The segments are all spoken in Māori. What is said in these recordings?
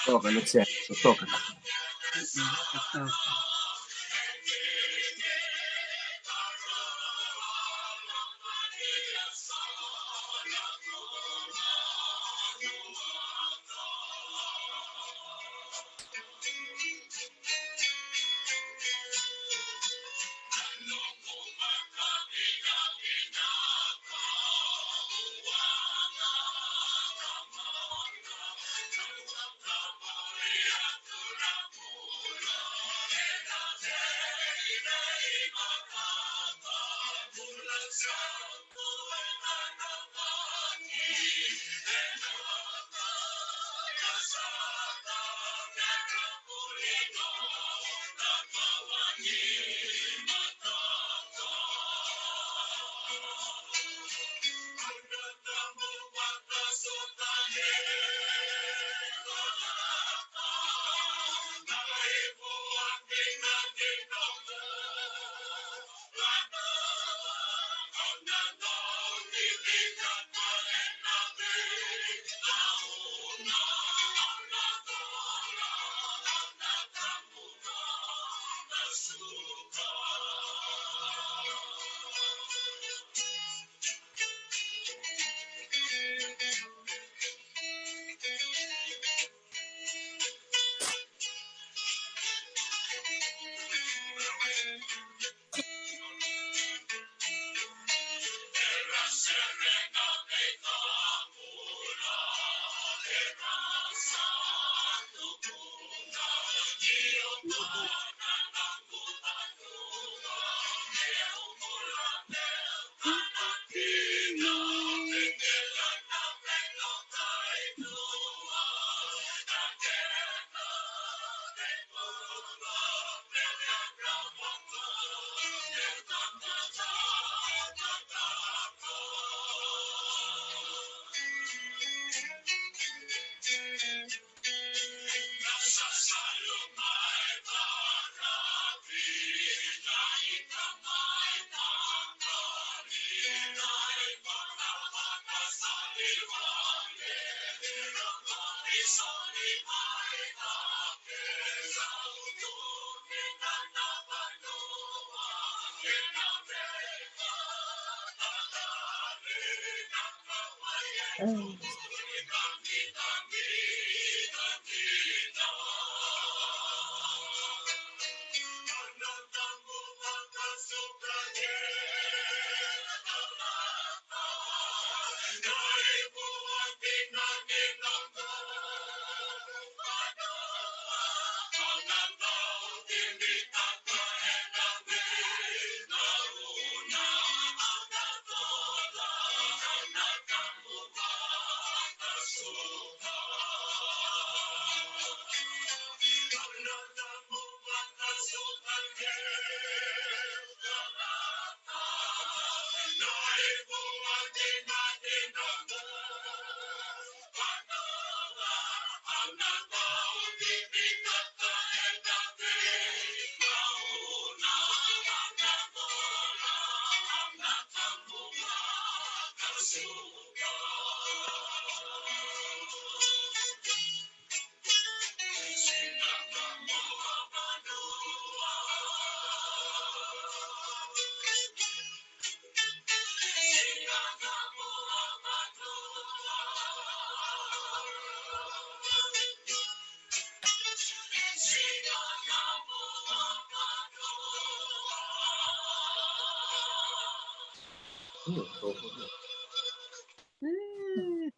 Toka Luciano, toka.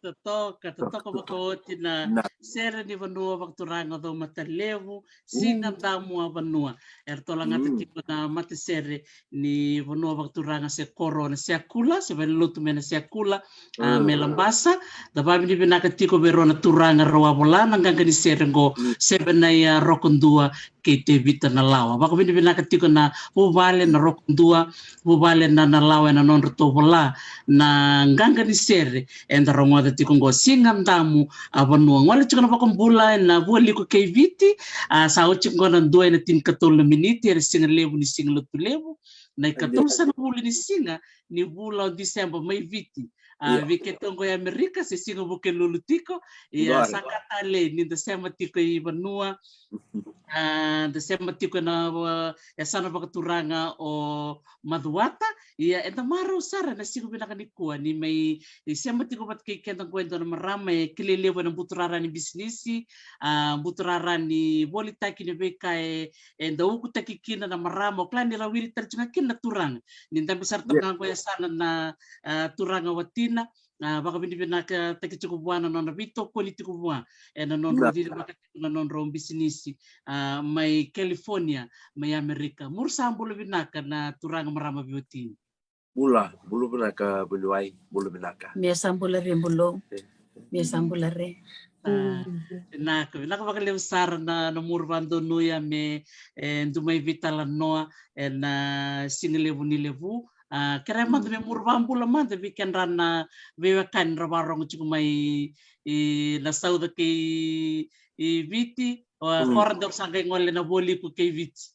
Totoka makochi na sere ni vanua waktu ranga do matalevu singa damu vanua ertola ngata tipo na mate sere ni vanua waktu ranga se korona se akula se velutu mena se akula melambasa da babi ni benaka tiko verona turanga roa volana nganga ni sere ngo sebena ya rokondua ke te vita na lawa bako bini benaka tiko na vale na rokondua vale na lawa na non to vola na nganga ni sere enda rongoda tiko ngo singa damu avanua ngole chikona pakombula na vuali ko kay viti sa uchi ngona ndua na tin 14 minute era singa levu ni singa lotu levu na 14 na buli ni singa ni bula Desember mai viti viketongo ya Amerika se singa buke lulutiko ya sakatale ni Desember tiko i vanua Desember tiko na ya sana pakaturanga o maduata ya enta maru sara na singa binaka ni kuwa ni mai Desember tiko pat kay kenta kwento na marama kilelewa na buturara ni bisnisi buturara ni bolitaki ni beka enda uku takikina na marama klani la wili tarjunga kina turanga ni tambi sarto ngangko ya sana na turanga watina baka bini binaka taki cukup buana nona vito politiko bua na non rodile baka na non rom bisnisi mai California mai Amerika mursambulu binaka na turanga marama biotini bulu binaka beluai bulu binaka mia sambulare bulu mia sambulare naka baka lewsar na murbando nuya me ndumai vitala noa na singlevu ni levu kera manda me murbambula manda weekend rana wewekan rabarong chukumai na sauda ke viti korandok sangay ngole na boli ko kay viti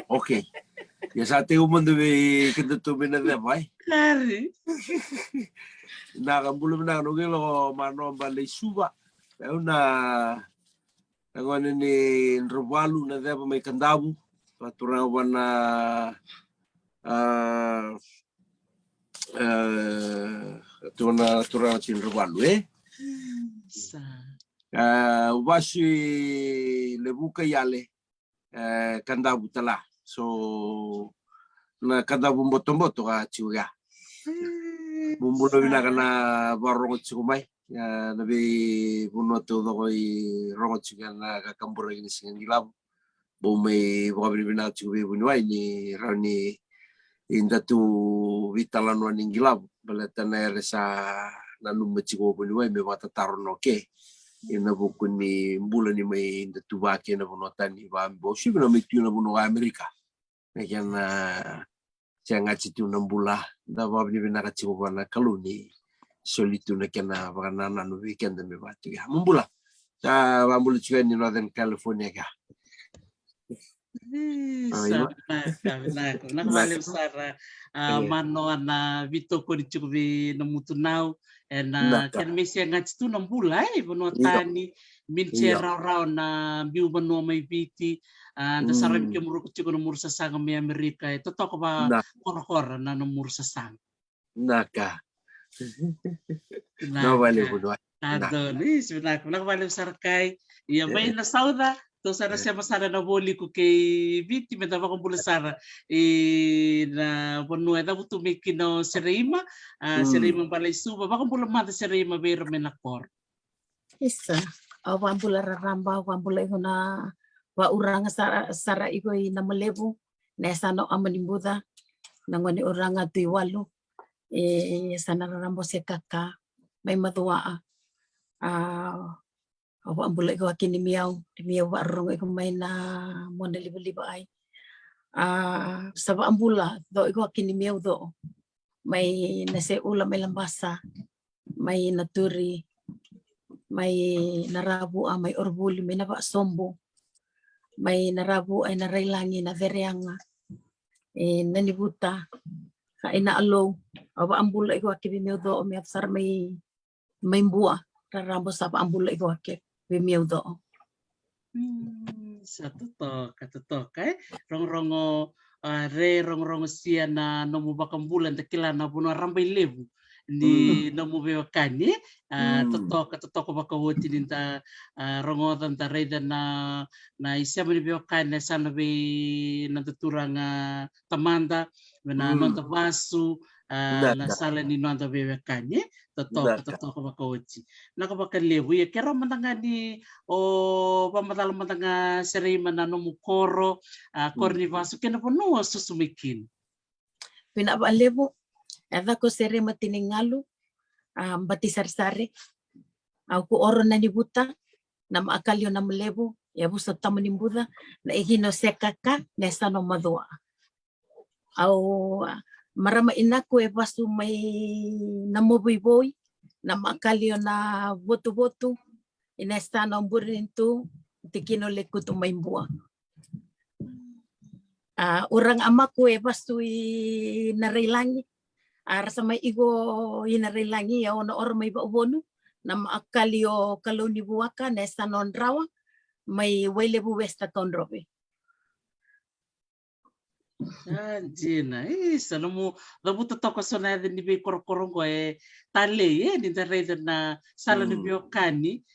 okay ya sa ating umando may kintutumin na na bay kari nakambulo na nungilo mano balay suba pero na nangonin ni Robalu na deba may kandabu paturawan na turawan si Robalu ubasi lebuka yale kandabu tala so na kandabu mboto ka chiuga bumbulo binakana barong chikumai nabi buno to doi rongo chigana kakambura ini singan gilab bome bobi bina chube bunwai ni rani inda tu vitalan waning gilab balatana resa nanu machigo bunwai me mata tarono ke ina bukun ni bulan ni mai inda tu bake na buno tani ba bosi bina mitu na buno Amerika mekan siang ngaci tu 6 bulan da bobi bina kachigo bana kaluni solitu na kena bana nanu weekend me batu ya mumbula ta bambulu juga ni Northern California ka nak balik sara mano na vito ko di chubi na mutunau na kan mesia ngats tu 6 bulan bono tani min chera raw na biu bono mai viti na saram ke muru ko no mursa sang me Amerika to ko ba kor na no mursa sang naka no vale buat ni sebenarnya nak balik sarkai ya may na sauda to sana siya masara na boli ko kay viti meta ba kumpula sara na bono eta butu mikino serima serima balay suba ba kumpula mata serima bero menakor isa awambula raramba awambula iguna wa uranga sara igoi na malevu nesa no amanimbuda nangoni uranga tuiwalu sana rarambo se kaka may madua awambula igo akini miau wa rong igo may na mona liba ay saba ambula do igo akini miau do may nase ula may lambasa may naturi may narabu may orbuli may naba sombo may narabu ay narailangi na vereanga nanibuta kaina alo awa ambula igo akini miau do may afsar may mbua rarambo saba ambula igo akini bimiau do satu to rongo re rongo sia na nomu bakam bulan tequila na buno rambai levu ni namu bewakani totoko bakawoti ninta rongotan ta reda na isa ni bewakani sana be natuturang tamanda na nonta vasu na sala ni nonta bewakani totoko bakawoti nakabakalevu ya kero matangani o pamatala matanga serima na nomu koro korni vasu kena ponua susumikin pinabalevu Eva ko serema tiningalu bati sari-sari aku oro na nibuta na maakalyo na mlebu ya busa tamu nimbuda na ihino sekaka nesa no madua au marama inaku e basu may namuboy-boy na maakalyo na botu-botu inesta no burintu tikino lekutu maimbua orang amaku e basu narailangi rasa may igo inarilangi ya ono or may baubonu na maakalyo kaloni buwaka nesta non rawa may wailebu westa konrobe. Jina, salamu labu totoko sona ni be korokorongo tale ni reda na sala ni biokani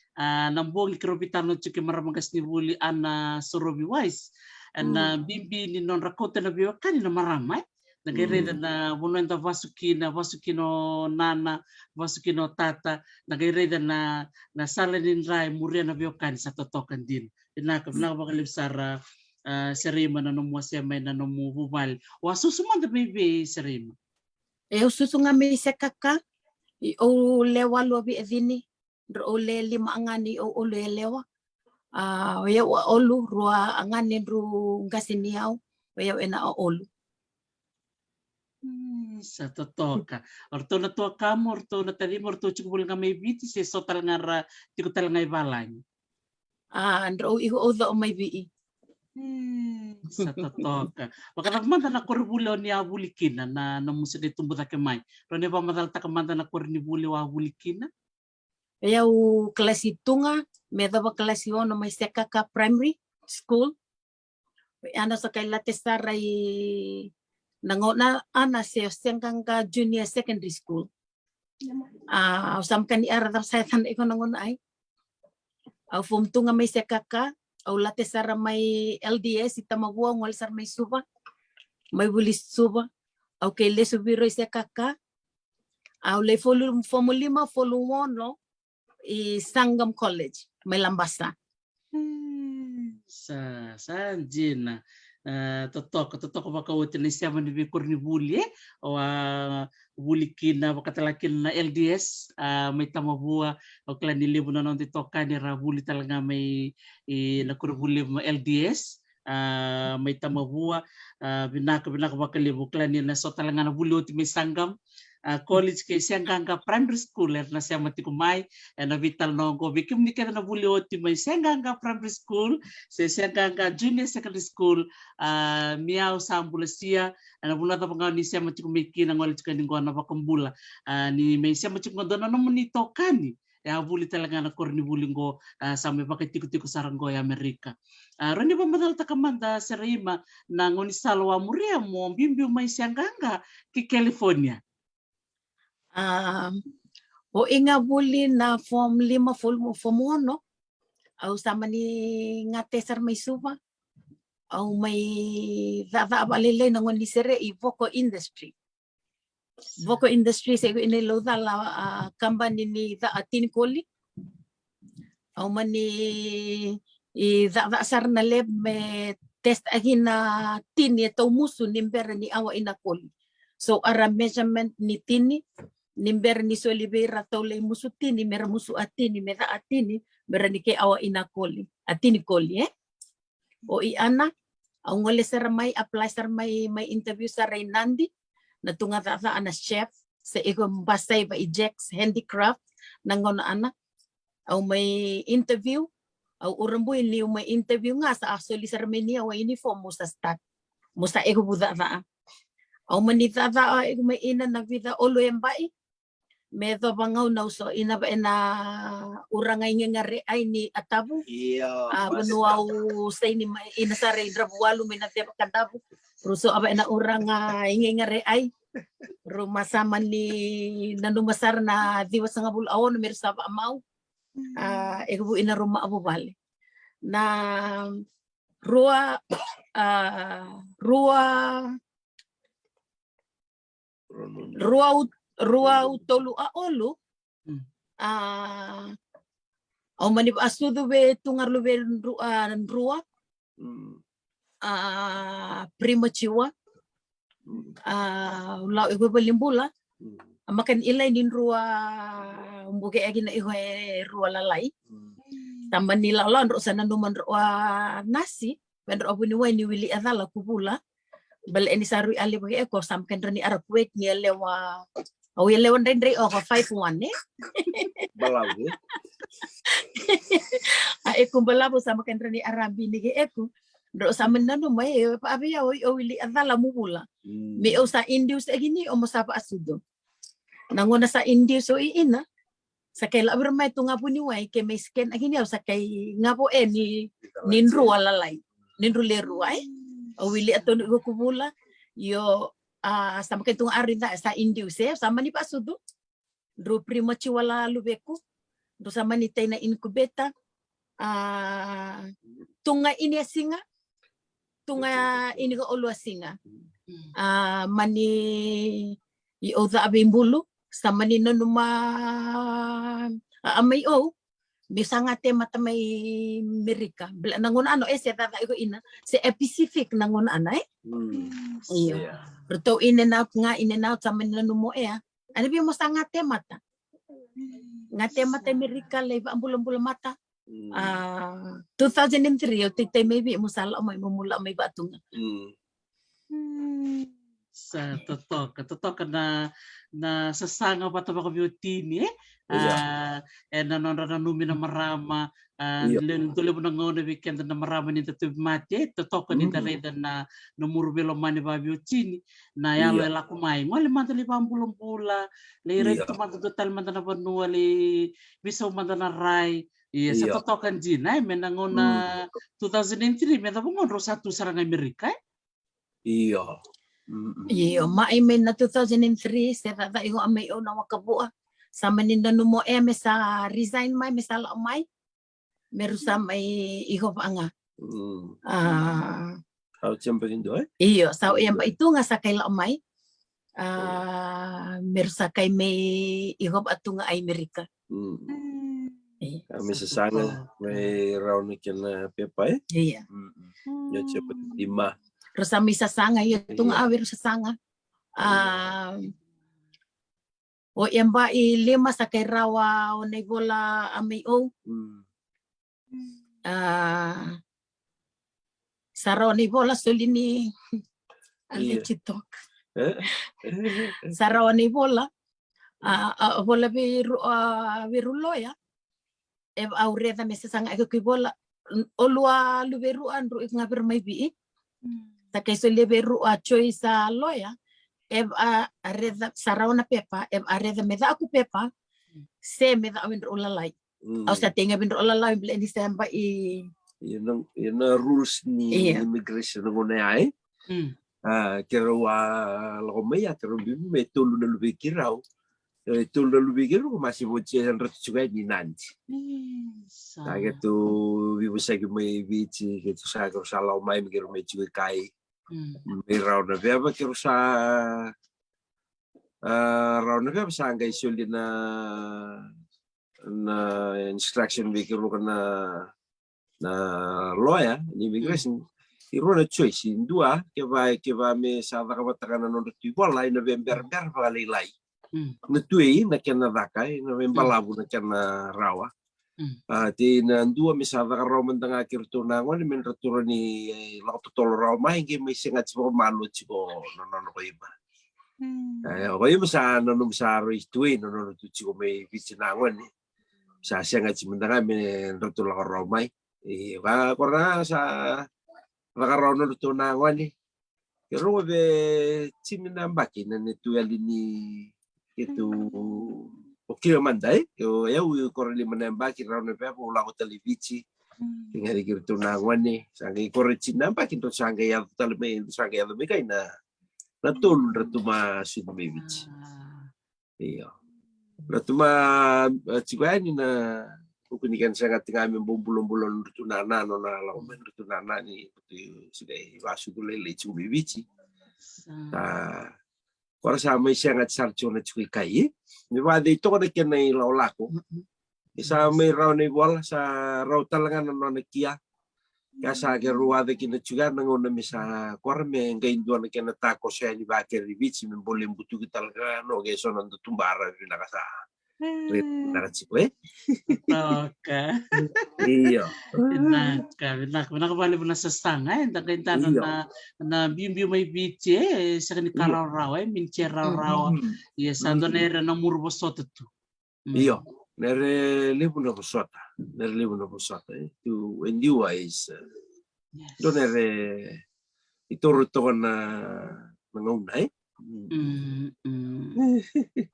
nambongi kirobitano chuki maramagas ni buli ana sorobi wise na bimbi ni non rakota na biokani na maramai nagireda na bunwenta vasukino nana vasukino tata nagireda na sala din rai muria na biokani sa totokan din inaka bakalim sara serima na nomu semay na nomu bubal wasusuma da bebe serima eu susunga me sekaka o lewa lobi evini o le lima angani o le lewa ya olu rua angani ru ngasiniau ya ena olu sa totoka orto na to kamu orto na tadi orto chukubul nga may biti se sotal ngara tikutal ngay balany andro iho oda o may bii sa totoka makatagmanda na korbulo ni abulikina na musa de tumbuta kemay ro ne ba madal takamanda na kornibuli wa abulikina ya u klase tunga medaba klase 1 may sekaka primary school ana sa kay latestaray nangona ana se sengkanga junior secondary school usam kan iarada sa tan iko nangona ay au form tunga may sekaka au latesara may LDS itamagua ngol sar may suba may bulis suba au kay le subiro sekaka au le form 5 form 1 no i Sangam College may lambasa sa jina totoko bakawuti ni siya man ni kornibuli o bulikina bakatalakin na LDS may tamabua o klan nilibo na nung titoka ni rabuli talaga may na korbuli LDS may tamabua binaka bakalibo klan ni na so talaga na buluti may Sangam college kay siyang ganga primary schooler na siya matikumay na vital nongo bikim ni kana na bulioti may siyang ganga primary school siyang ganga junior secondary school miaw sambula siya na bulata pa ni siya matikumiki na ngol chika ningo na bakambula ni may siya matikumdo na naman nito kani ya buli talaga na kornibulingo sa may pakitiko-tiko saranggo ya Amerika rani ba madal takamanda sa Rima na ngoni salwa muria mo bimbi may siyang ganga ki California o inga buli na form 5 form 1 no au sama ni ngate sar may suba au may dada balile nangon ni sere i voco industry sa inelo dala company ni da atin koli au mani i dada sar na leb me test agina tini to musu nimber ni awa ina koli so ara measurement ni tini nimber ni solibera tole musu tini mera musu atini mera atini mera ni ke awa ina koli atini koli o i ana ang ngole sar may apply sar may interview sa Rainandi na tunga tata ana chef sa igom basay ba ejects handicraft nangon ana au may interview au urambo ni may interview nga sa actually sar may niya wa uniform mo sa start mo sa ego buda va au manita va ego may ina na vida olo embai medo bangaw na uso ina urangay ngare ay ni atabu bunuaw say ni ina sare drabualo minate pakadabu ruso aba ina urang ngare ay rumah sama ni nanu masar na diwa sanga bul awon mer saba mau ego ina rumah abu bali na rua tolu a olu au manip asudu be tungar lu be rua prima chiwa lau ego belimbula makan ilai din rua umbuke agi na iho rua lalai tambah nila lan ro sana numan rua nasi ben ro buni wani wili adala kubula bal eni saru ali bagi eko samken rani arab wet ni lewa au lewan dendri o 5-1 Balau eko balabu sama kan rani arabi ni eko ro sama nanu mai pa abi o wili adala mubula me o sa indius agini o mosapa asudo nangona sa indius o ina sa kay la bermay tunga puni wai ke may scan agini o sa kay ngapo ni ninru walalay ninru leru ay o wili ato no kubula yo sama kay tunga arinda sa indius sama ni pa asudo ro primo chiwala lubeku ro sama ni tay na inkubeta tunga ini singa tunga ini ko olu singa mani i oda abimbulu sama ni numa amay o bisanga tema tamay Amerika nangon ano se tata ko ina se Pacific nangon anay iyo ruto in and out sama ni numo ano bi mo sanga tema ta ngate mata Amerika live ambulan mata 2003 o titay maybe musala may mumula may batunga sa totoka na sasanga pa ito mga beauty nanonumi na marama tuloy mo na ngona weekend na marama ni tatub mati totoka ni dareda na numurubelo mani ba beauty na yalo ela kumay mo limanta li pambulong-bula li reto man total man na banua li bisaw man na ray sa totokan din ay menangona 2003 meta mo ngon rosatu sarang Amerika iyo maimen na 2003 sa tata iho amay o na wakabua sa maninda numo sa resign may mesala may meron sa may iho pa nga iyo sa yan ba ito nga sa kaila may meron sa kay may iho pa ito nga ay Amerika kami sasanga may round na pepa iya ya cepat 5 Rosa may sasanga yun itong awir sasanga o yan ba lima sa kay rawa o na bola amay o sa rawa na bola solini alichitok sa rawa na bola bola viruloya aureda may sasanga ako bola olua luberuan ro nga may bi sa kaysa liberu choy sa loya areda saraw na pepa areda meda aku pepa se meda awin ulalay aw sa tinga bin ulalay bile ni samba yun rules ni immigration ng unay kero lakomaya kero bibi may tulo na lubikiraw tulo na lubikiraw masih bocce ang ratu juga ni nanti kaya tu bibi sa may bici gitu sa kero sa laumay mikiro may juga kai may raw na beba kero sa raw na beba sa angay suli na instruction mikiro ka na lawyer ni immigration iro na choice dua que vai me sa da kabataka na no tu bola ina November balilay na tuwi na Canada kay November labo na kana rawa di na dua me sa da raw man nga kirto na ngoni men returo ni lakotolo raw mai ngi may singat mo malo chiko no ko iba ko iba sa no sa ro tuwi no tu chiko may bicinangon ni sa singat simandanga men returo raw mai ba korna sa nakaraw na luto na ako ni. Pero sininambaki na nito alini ito okay naman dahil. Ayaw korali manambaki raw na pa wala ko televici. Tingari kirito na ako ni. Sangay korali sinambaki ito sangay ato talamay sangay ato may kay na natulun ratuma sudumevich. Iyo. Ratuma chikuani na ukunikan sangat kami bumbulon-bulon rutunana no na laumen rutunana ni sudah wasugulele chumivichi. Ta kora sama sangat sarjona chukui kai. Ni wade ito kada kenai laulako. Isa may raw ni wala sa raw talangan no nakia. Kasa ke ruwade kina juga nangona misa kora me ngayon doon na kinatako siya ni bakir rivichi men boleh butu kita talaga no geso nando tumbara binakasa. Nakachiko Oke. Iyo. Nakabali mo na sa stanga, na bimbi may biche, sa kanikaraw raw, minche raw, yes, ando na era na murbo soto tu. Iyo. Nere libu na posota. Tu endiwa is, do nere ituro to na nangauna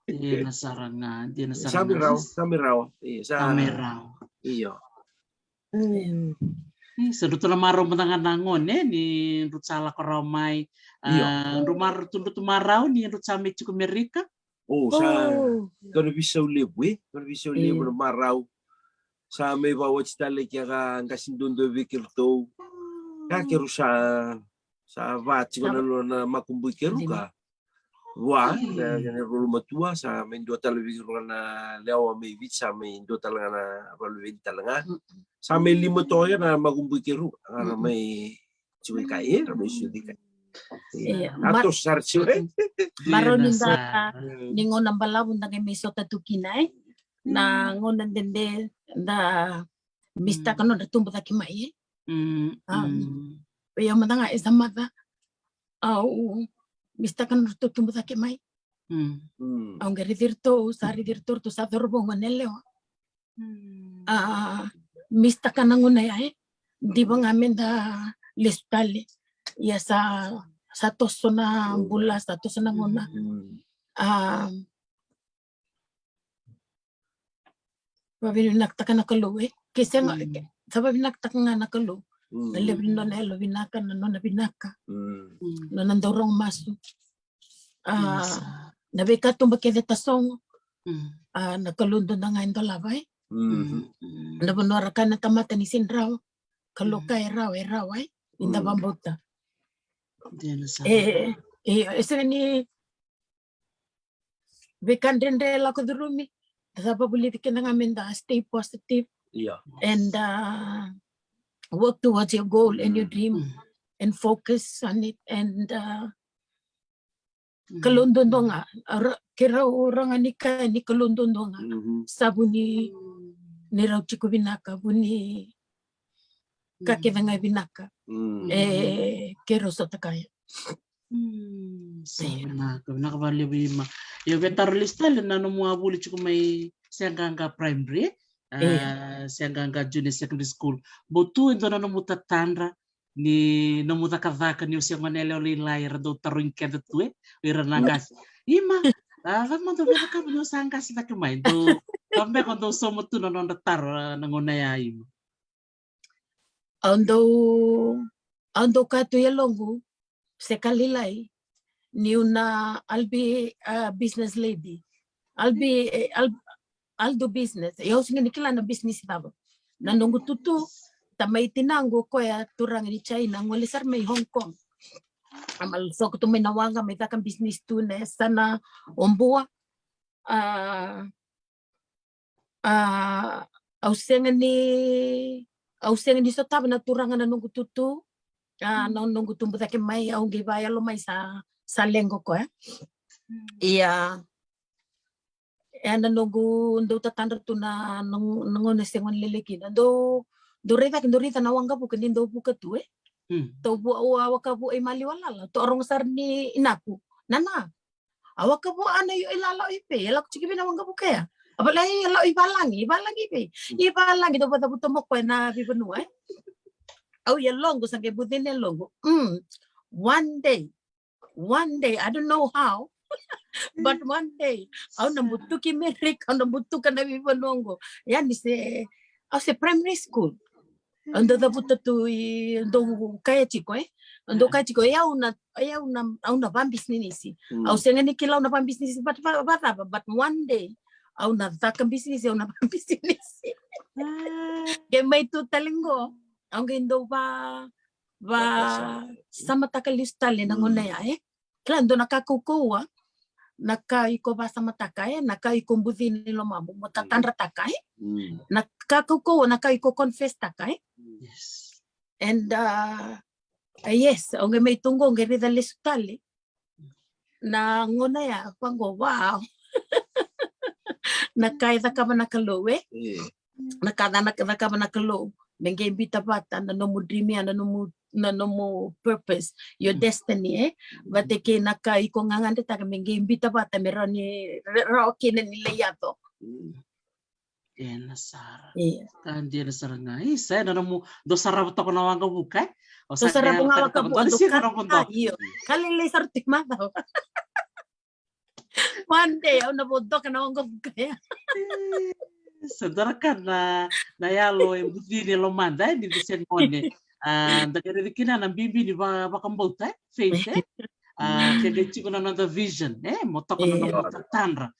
Dia nasarangan. Sami raw. Sami raw. Iyo. Sa duto na maraw matanga nangon ni rutsala ko raw may rumar tundo tumaraw ni rutsami chiko Amerika. Sa kono bisa ulibu na maraw. Sa may bawat stale kaya ka kasindundo vikirto. Kakiru sa vati ko na makumbuy kiru ka. Wah, yang rumah tua sa main dua televisi na lewa may visa main dua talaga na balwin talaga. Sa may lima to ya na magumbuy kiru na may cuy kaya, may sudi kaya. Atos sarcio Maro ninda ningon ang balawon na may sota tukinay na ngonan dende na mista kano na tumbo ta kimay. Pero matanga isa mata. Mista kan tumbo ta kimay. Ang garidirto to sa dorbo maneleo. Mista ka nangunay ay di ba ngamin da listali ya sa toso na bula sa toso na nguna babi nakta na kalu kasi sa babi nakta nga na kalu nalibin no na elo binaka na no na binaka no nandorong maso nabika tumbakede tasong nakalundo na nga ito labay nabanora ka na tamata ni sinraw kalukay raw ay inda bambota isa ni bekan dende la ko durumi sa pabulitik na ngamin da stay positive and work towards your goal and your dream and focus on it and kalundon do nga kira orang anika ni kalundon do nga sabuni ni raw chiko binaka buni kakita nga binaka kero sa takaya sabi na nakabali bima yo betar listal na no mga buli chiko may siyanganga primary siyanganga junior secondary school botu ito na mutatandra ni namutakavaka ni usiyang manele olilay rado taruin keda tuwe ira nagas ima vamos do ver ka no sanga sa takimay do kambe ko do somo tu no tar nangunaya imo ando kato yalongo sekalilay ni una albi business lady aldo business yo singin kila na business tabo nanongo tutu tamay tinango ko ya turang ni China ngolisar may Hong Kong amal so ko may nawanga may takang business tu na sana ombua ausengan ni so tabo na turangan nanongo tutu nonongo tumbo take may ang gibaya lo may sa lenggo ko iya nanongo ndo tatandra tu na nangon sengon leleki do rita nawanga bukan ndo buka tu to bu awaka bu ay maliwala to orong sar ni inaku nana awaka bu ana yo ilala ipe elak chiki nawanga buka ya apalagi ilo ibalangi do bata buto mo ko na bibenu ya longo sang kebutin longo one day I don't know how but one day au nambutu ki merik au nambutu kana bibonongo yani se primary school ando da buta tu do kaya chiko Untuk kaji ko ya una pam business. Au senga ni kila una pam business but one day au na takam business una pam business. Ke mai tu talingo. Au gendo ba sama takalistale nangona ya Klando nakakukuwa nakaiko ba sama takai nakaiko mbudhini lo mambo motatandra takai nakakukuwa nakaiko confess takai. Yes. And yes, onge may tunggo onge rida lesutali na ngona ya pango wow. Nakaida ka manakalo nakada nakada manakalo menge imbita bata na no dream na no purpose your destiny bate ke nakai ko ngangande ta menge imbita bata merani roki ni leyato. Nasara. Iya. Kan dia nasara ngai. Saya nanamu dosara ko na wanga bukai. Dosara bunga waka bu ando iyo. Kali le sarti mata. One day au na bodo kana wanga bukai. Saudara kan na yalo yang budi lo manda di desen mone. Daga kina na bibi ni bakambota faith kaya chiko na nanda vision motoko na tanra.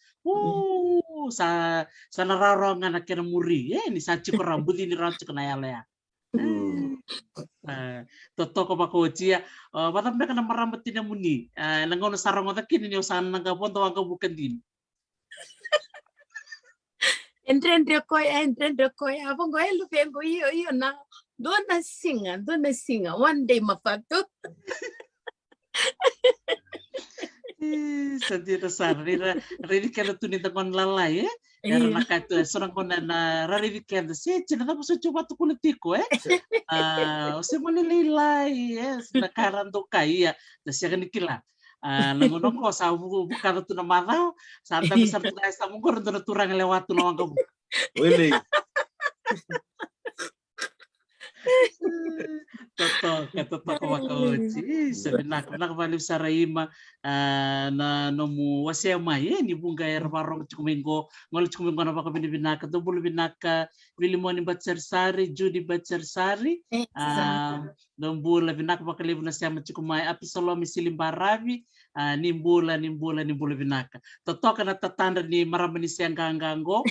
Sa nararongan na kena muri ni sa chiko rambudi ni rancho na yalo ya. Totoko bako chia batam mereka na marambat tina muni nangono sarong ota kini ni usan naga ponto wangka bukan din. Entre koi abang koi lu pengo iyo na dona singa one day mapato. Sentira sarira riri kena tunita kon lalai era nakatu sorang kon na riri kena se cina tapo so coba tu politiko se mone lilai nakaran to kai da siya nikila nangono ko sa bukan tu na marau santa besar tu na sa mungkor tu na turang lewat tu na wangka bu. Wili. Toto makaoji sebenak balik saraima na nomu wasea mai ni bunga er barong cukumengo ngol cukumengo na baka binaka to bulu binaka bilimoni batsersari judi batsersari nombula binaka baka lebu na siama cukumai api solomi silimbaravi nimbula binaka toto kana tatanda ni maramani sianggango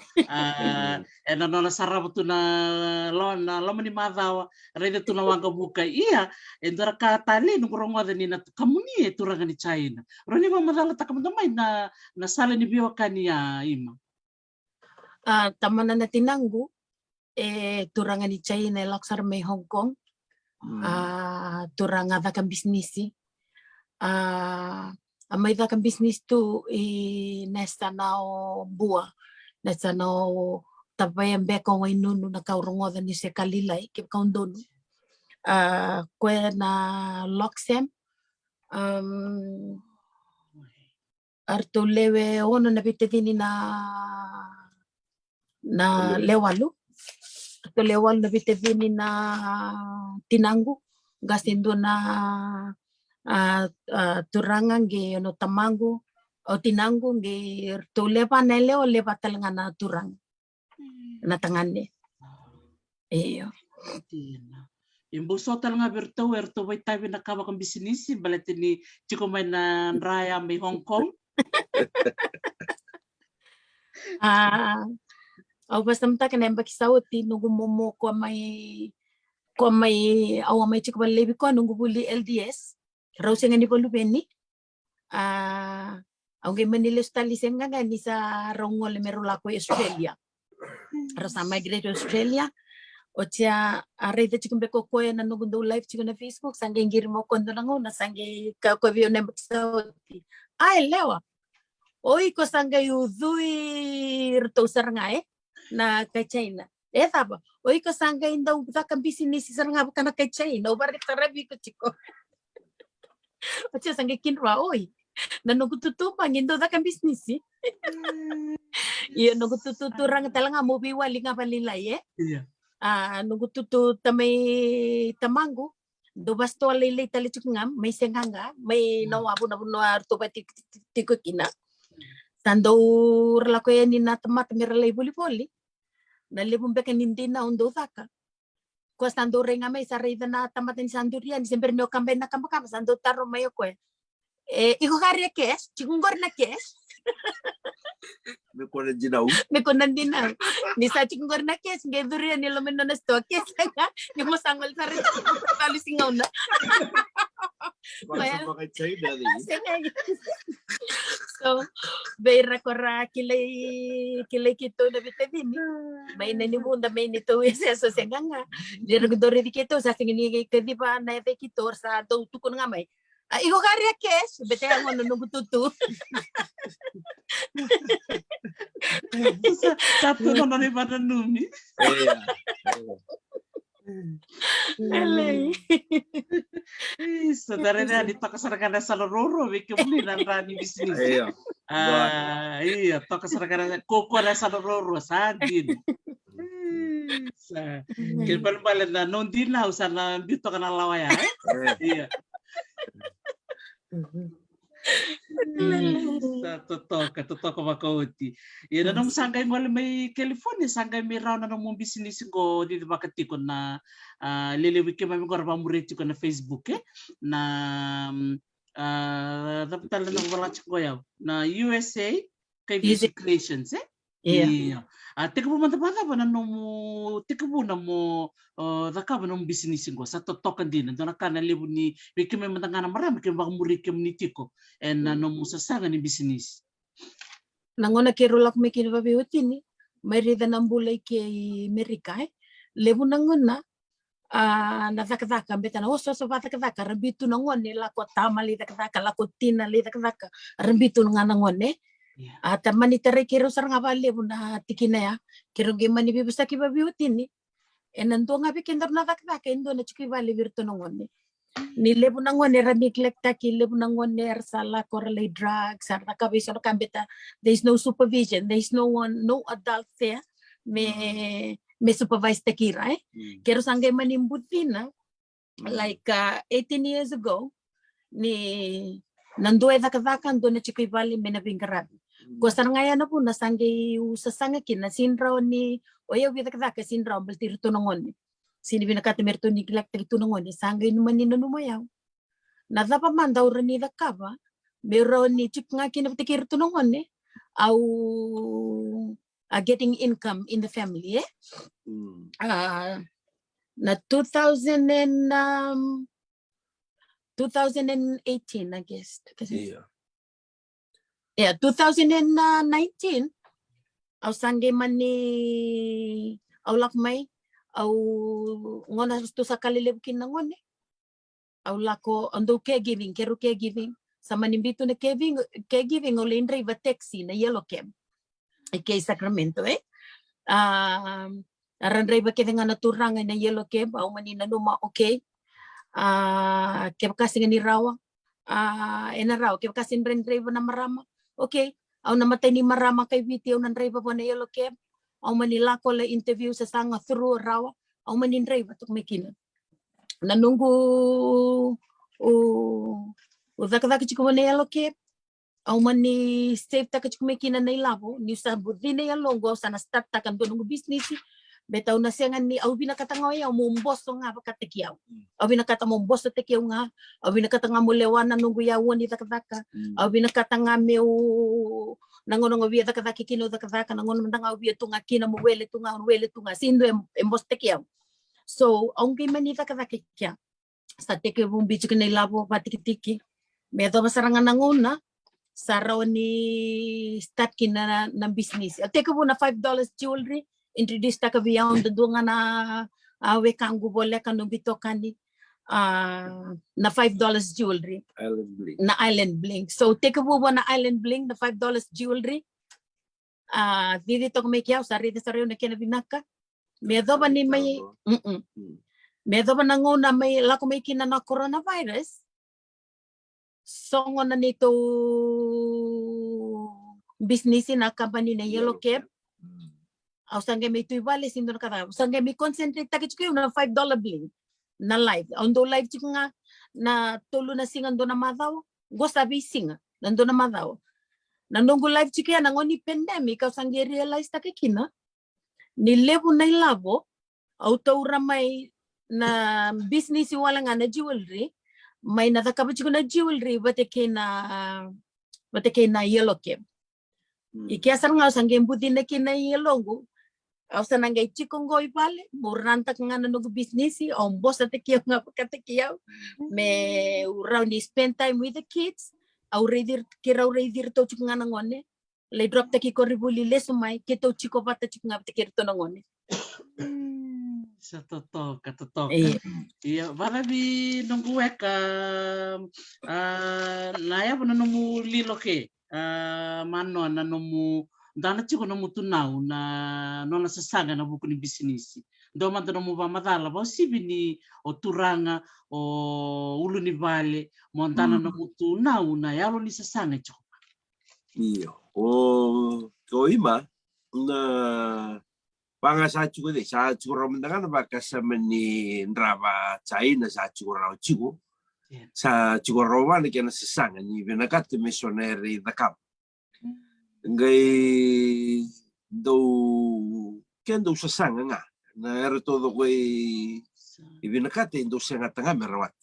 ena nona sarabu na loma ni madawa rede tu na wanga buka iya endara ka tali no rongo ni na kamuni turanga ni China roni ba madala takamdamay na sala ni biwakani ya ima tamana na tinanggu turanga ni China laksar may Hong Kong turanga da kan bisnisi amay da kan bisnis tu nesta nao bua nesta nao tapay ang beko way nunu na kaurongo ni se kalilay kip kaundonu kwe na loksem arto lewe ono na bitedini na lewalu arto lewalu na bitedini na tinanggu gasindo na turangan ge ono tamangu o tinanggu ge arto lepa na lepa talaga na turang na tangane iyo Imbu sotal nga berto bay tabi na kabakang bisnis balat ni chiko may na raya may Hong Kong. Basta mta ka nembaki sauti nungu momo kwa may awa may chiko balebi ko nungu buli LDS rausi nga ni bolubeni ang Manila stali senga nga ni sa rongol merula ko Australia rasa migrate Australia Ocha arete chikum beko koe na nugundo live chikum na Facebook sange ngiri mo kondo nango na sange ka ko vio nemba sauti ai lewa oi ko sange udhui rto saranga na ka China taba oi ko sange inda uta kan bisnis saranga kana ka China ubari tarabi ko chiko ocha sange kinwa oi na nugututu pangindo da kan bisnis iya nugututu rang talanga mo biwali nga palilay Iya. Nugututu tamay tamangu do basto lele tali ngam may senganga may nawabu na arto ba tiko kina tando relako ni na tamat miralay boli na lebum beka nindi na undo taka Ko sandu renga mai sa rida na tamatin sandurian sempre no kambe na kamba kamba sandu taro mayo ko. Iko kare kes, chingor na kes. Me kona jinau. Me konandina. Ni sa chingor na kes ngedurian ni lomen na sto kes nga. Ni mo sangol sa rida tali singaw na. Masa pakai China nih. So, beira kora kilay kito na bitadin. May nanimunda may nito sa so senganga. Dira gudore di kito sa singini kedi pa na ite kito sa do tukon nga may. Iko karya kes, bete ang ano nung tutu. Satu na rin pa na numi. Saudara dito kasaragana sa lororo, may kumuli ng rani bisnis. Iya, to kasaragana koko na sa lororo, sadin. Kaya na noon din na, sana dito ka na lawaya. Iya. Totoo makauti. Yan anong sanggay mo may California, sanggay may raw na mong business ko dito makatikon na liliwik yung may mga ramuriti ko na Facebook na dapat tala na wala ko yaw na USA kay Music Creations Iya. Tika po mantapata ba na mo tika po na mo nakaba ng business ko sa totokan din na nakana libo ni wiki may matangana marami kay baka murik yung nitiko and ano mo sasangan ni business. Nangona kirulak may kinababiutin ni may rida ng bulay kay Amerika lebu nangona natakataka beta na oso so patakataka rabito nangon nila ko tama li takataka lakotina li takataka rabito nga nangon At manitare kiro sarang abale bunda tikina ya kiro gemani bibista ki babiutin ni enando nga bikindar na takta kendo na chiki bali virtu nongon ni lebu nangon era neglect ki lebu nangon er sala korale drugs sarta kabiso kambeta there is no supervision, there is no adult there me supervise takira kiro sangay manimbutina like 18 years ago ni nando eda kadakan do na chiki bali menabingkarad Gostar ngaya na po nasanggay usasanga kina sinraw ni oya wita ka sinraw baltir tunangon sini binakatemer to neglect tunangon sanggay naman ni nanumayaw nadapa man daw rani da kaba meron ni chip nga kinatikir tunangon au getting income in the family na 2018 I guess Yeah, 2019, au sanggay man ni au lakmay, au ngona gusto sa kalilibkin na ngon Au lako, ando caregiving, kero caregiving. Sa manimbito na caregiving, o lindray ba taxi na yellow cab. Kay Sacramento Arandray ba kita nga naturangan na yellow cab, au manina numa, okay. Kaya kasi nga ni rawa, enaraw, kaya kasi rendray ba na marama. Okay, au namatay ni marama kay video nan driver po na yellow cab. Au manila ko la interview sa sanga through rawa. Au manin driver tuk mekina. Nanunggu daka chiko na yellow cab. Au mani save taka chiko mekina na ilabo. Ni sa budina ya longo sana start takan do nungu business. Betaw na siya nga ni au binakatangaw ya mumbos nga pagkatikiyaw. Au binakata mumbos sa tikiyaw nga. Au binakatanga mulewanan nung guyawan ni takataka. Au binakatanga meu nangono nga biya takataki kino takataka nangono nga biya tunga kina mo wele tunga sindo embos tikiyaw. So ang kay manita takataki kya. Sa tikiyaw mong bicho kinay labo patikitiki. Meto masarangan nanguna. Saraw ni start kina ng business. At tikiyaw mo na $5 jewelry. Introduce ta ka beyond the dunga na wekang gubole ka nung bito kani na $5 jewelry. Island Bling. So take a bubo na Island Bling na $5 jewelry. Dito ko may kiyaw sarili sa rin na kinabinaka. Medo ba ni may medo ba nanguna may lako may kina na coronavirus. So na nito business na company na Yellow Cab. Au sanggay may tuibali sindo na kata. Sanggay may concentrate takit ko yung na $5 bling na live. Ondo live chiko nga na tulo na singan do na madaw. Go sabi singa nando na madaw. Nandong live chiko yan ang oni pandemic au sanggay realize takikina. Nilevo na ilabo au taura may na business wala nga na jewelry, may natakabot ko na jewelry bateke na yellow cab. Ikiasar nga sanggem buti na kina yellow Ausa nanggay chikong goy pale, murantak nga na business, on boss at nga pagkatakiyaw. Me around spend time with the kids, kiraw redir to chik nga nangone. Lay drop taki ko ribuli sumay, kito chiko pata chik nga patikirto nangone. Sa totoo, katotoka. Eh, Iya, marami nung buwek, naya po na numu lilo ke, mano na numu, dana chiko numu tunaw na nona sasaga na buku ni bisinisi. Do man numu ba madala ba sibi ni o turanga o ulu ni vale, mo dana numu tunaw na yalo ni sasaga chiko. Iyo. O koima na panga sa chuko de sa chuko ramandangan ba kasama ni Ndraba China sa chuko raw chuko. Sa chuko rawan kaya nasasanga ni binakat missionary the cup. Ngay do kendo sasanga nga na era todo ko ibinakat do sa nga tanga merawat.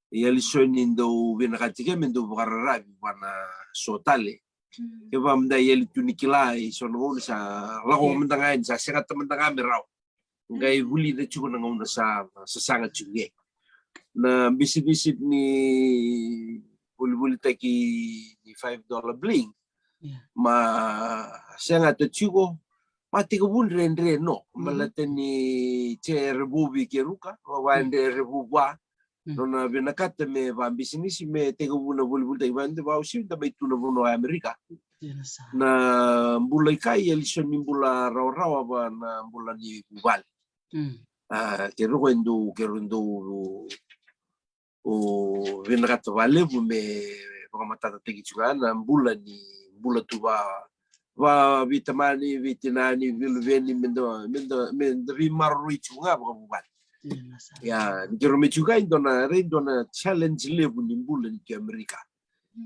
Ialisyon nindo binakat kaya mendo bukararabi wana sotale. Kaya mda yeli tunikilay so nung sa lako mandangain sa sengat mandangami raw. Ngay huli na chuko nang una sa sasanga chuko na bisip-bisip ni buli-buli taki ni $5 bling. Ma siya nga to chuko mati ko bun ren no malata ni che rebubi keruka wande rebubwa no na binakata me ba business me tega buna buli-buli taki bande ba usim da baitu na buno Amerika na bulay kai elison min bula raw-raw ba na bula ni bubal kerundo o binakata vale me pakamatata tegi juga na bula tu ba vitamani vitinani vilveni mendo vi marui chunga ba bubat ya ngiro me juga indona challenge level ni bula ni Amerika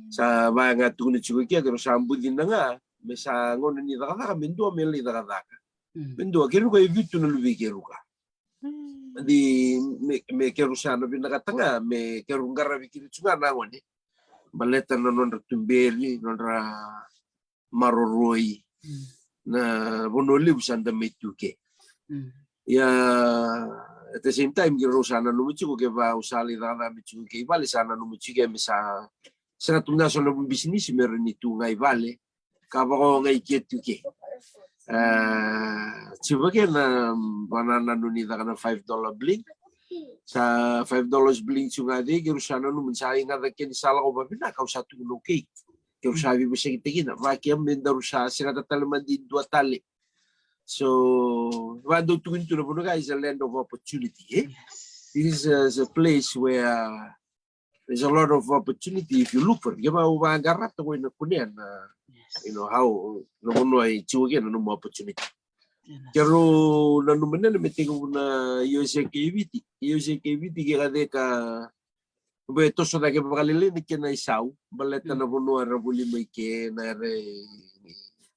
sa ba nga tuni juga kia kero sambudin nga me sa ngono ni daga mendo meli daga mendo kero ko evitu na lubi kero ka di me kero sa na binakatanga me kero ngara bikiri chunga na ngone baleta na nonra tumberi nonra maroroi na bonoli busanda metuke ya at the same time giro sana numuchi ko ke ba usali dana michu ke vale sana numuchi ke misa sana tunga so no business meron ni tunga vale ka ba ko ngai ketuke chibake na banana nuni da kana $5 bling sa $5 bling chunga de giro sana no mensai nga da ken sala ko ba bina ka usatu no cake kero sabi mo siya kitigina vakiam mendaru sa sira tatalaman di 2 tali so wando tuwinto na puno is a land of opportunity this is a place where there's a lot of opportunity if you look for it kaya magarap na ko na kunin you know how no puno ay chiwagyan na mo opportunity pero nanuman na metingo na USAKVT kaya ka beto so da ke bakalili ni kena isau baleta na bono ara buli mai ke na re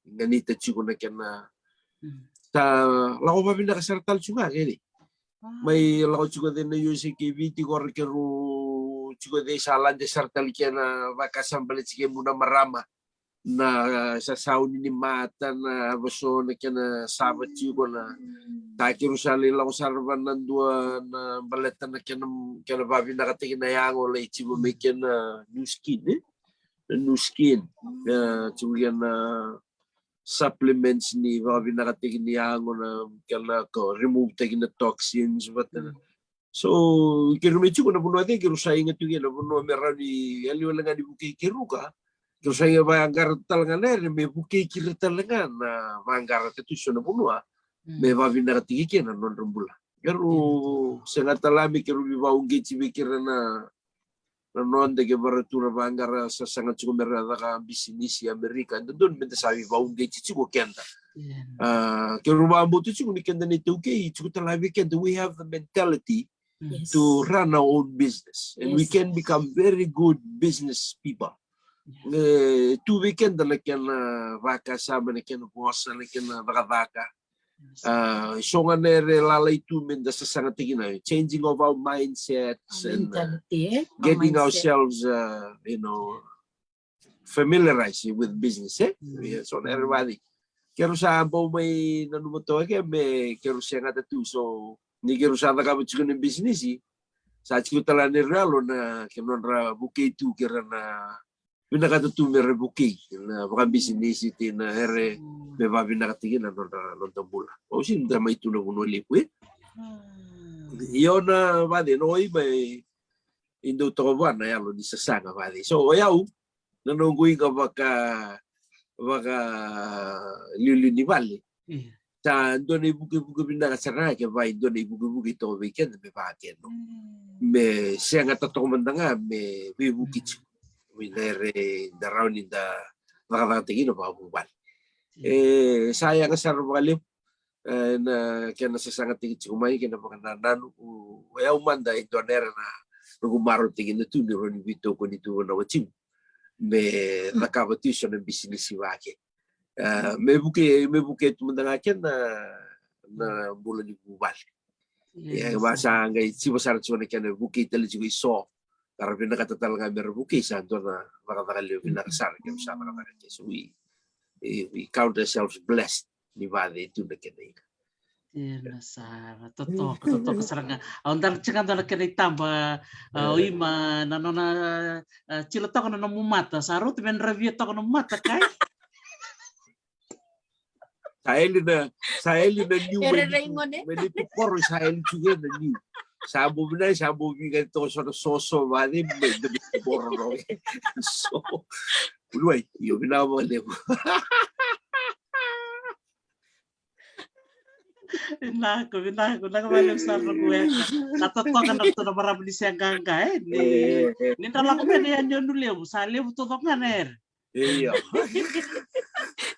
ganita chiko na kena ta lako ba bina kasartal chunga keri may lako chiko de na USAKVT ko ke ru chiko de salan de sartal kena vakasam balit sige muna marama na sa sauni ni mata na baso na kena sabat chiko na takiru sali lang sarban ng dua na baleta na kena babi nakatingin na yango la ichibo meken na new skin chuyan na supplements ni babi nakatingin ni yango na kena ko remove taking the toxins so kirumechu ko na buno ate kiru sa ingat yung na buno merani aliwala nga di buki kiruka kiru sa ingat bayanggar talangan na me buki kiritalangan na bayanggar ito siya na buno me va vinda tiki na non rumbula pero sengat talami kiru biba ungi cibikira na non de ke baratura bangara sa sangat cukup merada ka bisnis Amerika don benta sabi ba ungi cici ko kenda kiru ba ambutu ciku ni kenda ni tuke ciku talabi kenda we have the mentality to run our own business and we can become very good business people tu weekend na kena vaka sama na kena bosa na kena vaka So nga nere lalay tu men da sasanga tingin changing of our mindsets and mentality, getting mindset. ourselves, familiarized with business. So everybody. Kero sa ambo may nanumoto may kero siya nga tu so ni kero sa kami ng business sa chiku tala ni realo na kero na buke tu kero na pinakatutu mere buke na baka business iti na here may babi nakatingin na nonton bula. O sin drama ito na kuno lipo Iyo na badi no may indo to ba na yalo di sasanga badi. So ayaw nanungguin ka baka liuli bali. Sa doon ay buki-buki pinakasara kaya ba doon ay buki-buki to weekend may bakit no. May siya nga tatomanda nga may buki winere daraw ni da nakakatingin no pa bubal. Sayang sa rumalip na kaya nasasangat tingin si kumay kaya na mga nanano ayaw manda ito nera na nagumaro tingin na ito ni Ronnie Vito ko nito na wachim. May nakabatisyon ng business si Wake. May buke tumanda nga kyan na bulan ni Bubal. Basa nga si masarat siya na kyan na buke talaga siya iso. Karami nakatatal nga meron buke sa ito na makakaliw pinakasara kaya masama na kanya. So we count ourselves blessed ni Wade ito na kyan na Sara, totoo kasaranga. Ang darchikan na kinitamba, ima nanona chilota ko na mumata. Saro timen review to ko na mata kay. Sa eli na new manipupor sa eli juga na new. Sabo binay to soso wali may manipupor no. So, uloy, yung binawa mo. Nako, nakabalik sa gue. Natotokan na ito na marami siya ganga Ni talaga ba niyan yun ulit. Sali mo tutok nga Iya.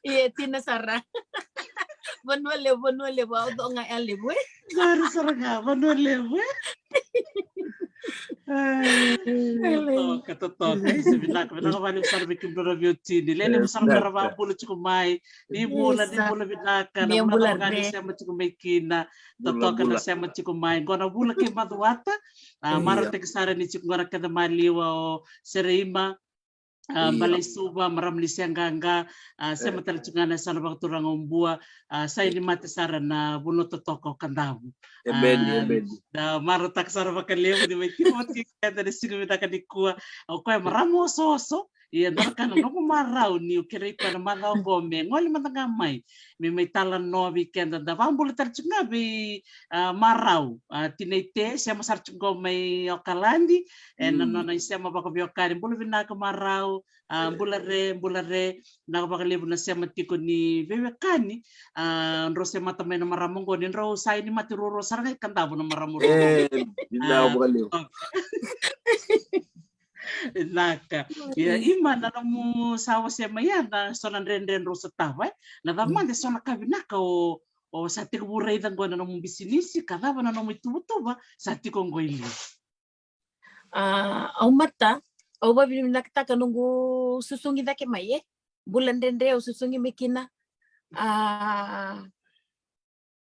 Iya, tinasara. Bonwale, ba ito nga alibu Garo sarang nga, bonwale Totoo. Sabi na ko, nakabalik sa rin kong review chini. Lele mo sarang marama bulo chikumay. Di bula binaka. Na mula ka ni siya machikumay kina. Totoo ka na siya machikumay. Kung na bula kay maduwata, marating sa rin ni chikungara ka na maliwa o serima. Balay suba maramli siyang ganga sa matalchungana sa nabang turang umbua sa inimati sara na buno totoko kandamu. Amen. Da marutak sara bakalimu di may kimot kikita di sigumita ka di kuwa o kaya maramo soso iya darkan no kumaraw ni ukiri pa na magaw gome ngoli matangamay may talan no weekend da pambul tarchunga bi maraw tinete siya masarchung gome okalandi na siya mabakabiyokari bulu binaka maraw bulare nakapakalibu na siya matiko ni Vivekani nro siya matamay na maramong ko nro say ni matiruro sarang kandabo na maramuro binakabakalibu Naka. Ima na mo sawa siya maya na so nanren ro sa taway. Na daman de so nakabinaka o sa tikuburay dan ko na mong bisinisi kada ba na mo itubutuba sa tikong goili. Au mata au ba binakta kanungu susungi dake maye bulan rendre o susungi mekina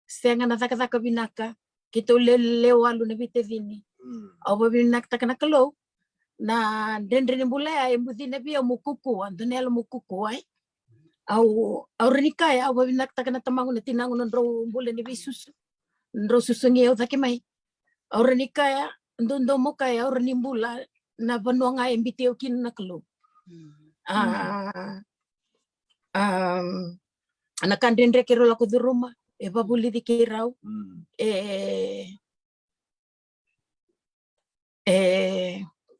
senga na taka binaka kita leo alu na bite vini. Au ba binakta kana kalo na dendre mbulea embudina bia mukuku antonelo mukuku ai au renika ya au binakta kana tamangu na tinangu ndro mbule ni bisus ndro susungi au take mai au renika ya ndondo moka ya au renimbula na vanonga embiteo kin na klo anak dendre kero la di rumah babuli di kirau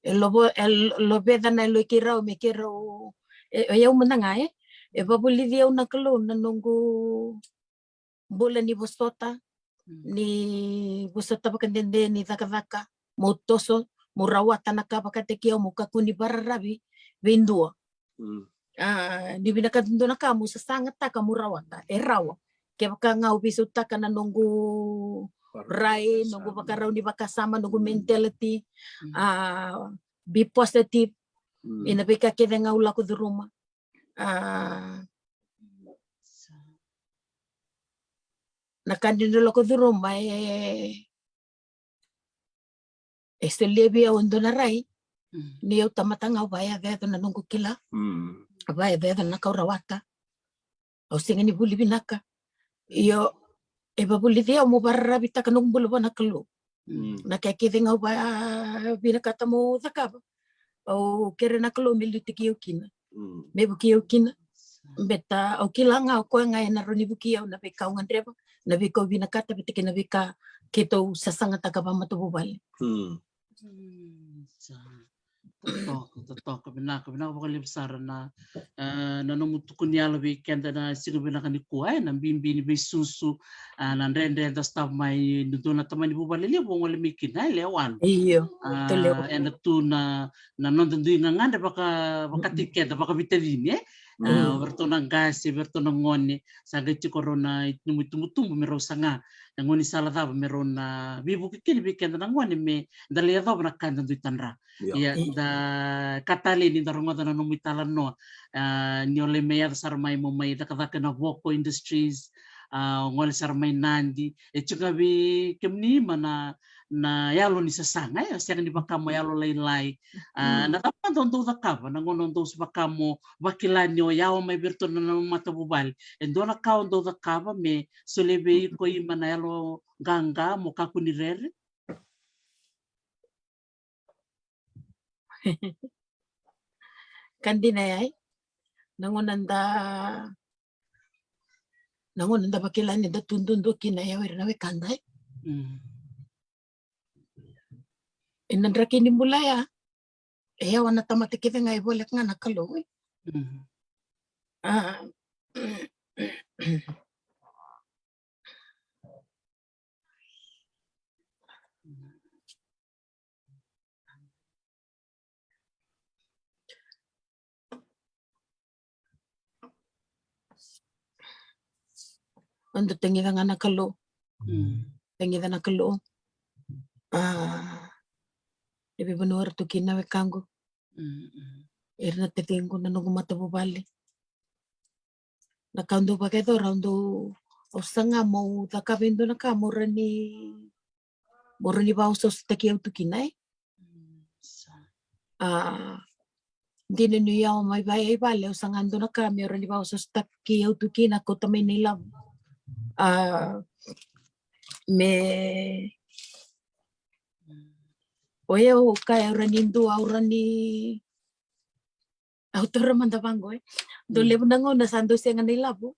lo beda na lo kirau me kirau eu menanga babuli dia una klo na nunggu bola ni bostota ni bostota bakandende ni zakazaka motoso murawata nakapakate kia mukakuni bararabi bindua di binakatundo na kamu sasangat ta kamu rawata rawa kaya baka ngau bisuta ka na nunggu rai nunggu baka raw ni baka sama nunggu mentality be positive inabika kaya ngau lako di rumah nakandino ko duro may estelebia ondo na rai niyo tamatanga baya vedo na nungu kila baya vedo na kaurawata o singini buli binaka iyo eba buli dia mo barra bitaka nung bulu na kalu nakakithinga ba binakata mo zakaba o kere na kalu miluti kiyokina mebu kiyokina beta o kilanga ko nga na roni bukiya na be kaungan reba na be ko binakata bitike na be ka kito sasanga takaba matububali Totok binaka bakal besar na numutukun ya lebih kenda na sigo binaka ni kuai na bimbi ni susu na rende das tav mai nuto na tamani bubali le bong wala mikin na lewan iyo ena tu na nonton du nganda baka tiket baka vitamine berto na gas berto na ngone saga ci corona tumbu mero sanga ngoni sala da mero na bibu kikini bikenda na ngone me dali ya na kanda du tanra ya da katali ni darunga na numitala no ni ole meya sarmai mo mai da kada na Voco Industries ngole sarmai nandi juga bi kemni mana na yalo ni sasanga ya siang di bakamo yalo lain-lain na tapan tonto takapa na ngonon to bakamo bakilanyo yawo may birto na mata bubal endo na kaon do takapa me solebe ko imana yalo ganga mo kakunirere kandina yai nangonanda bakilani da tundun do kina ya wer nawe kandai inandra kini mulaya ya wana tamate kita ngai boleh ngana kalau untuk tinggi dengan kalau lebih benar tu kina we kanggo irna tetinggo na nungu mata bubali nakando pakai to raundo o sanga mo takabindo na ka morani bausos takiau tu kinai dino niya may bayay bale o sangando na ka morani bausos takiau tu kina ko tamay nilam me oye o kaya ranindo aurani autora mandabango dole bunango na sando siya nga nilabo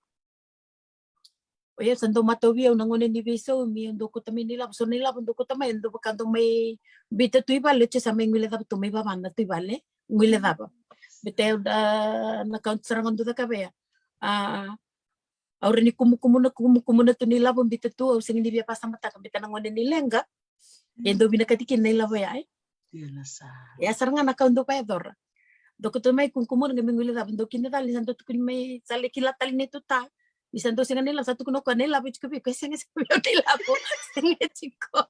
oye sando matobia unango ni biso mi ndo ko tami nilabo so nilabo ndo ko tami ndo bakando may bita tu ibale che sa may ngile dabo tu may babanda tu ibale ngile dabo bita na count sarangan do kabaya aurani kumukumuna tu nilabo bita tu sing ni biya pasamata bita nango ni nilenga endo binakatikin nilabo ya ya sarangan na count do pa edor Doko may kung kumon ng mingwili dapat dokin na tali santo tukun may sali kilat tali nito ta bisanto singa nila satu kuno kanela bich kubi kasi nga sabi nila po singa chiko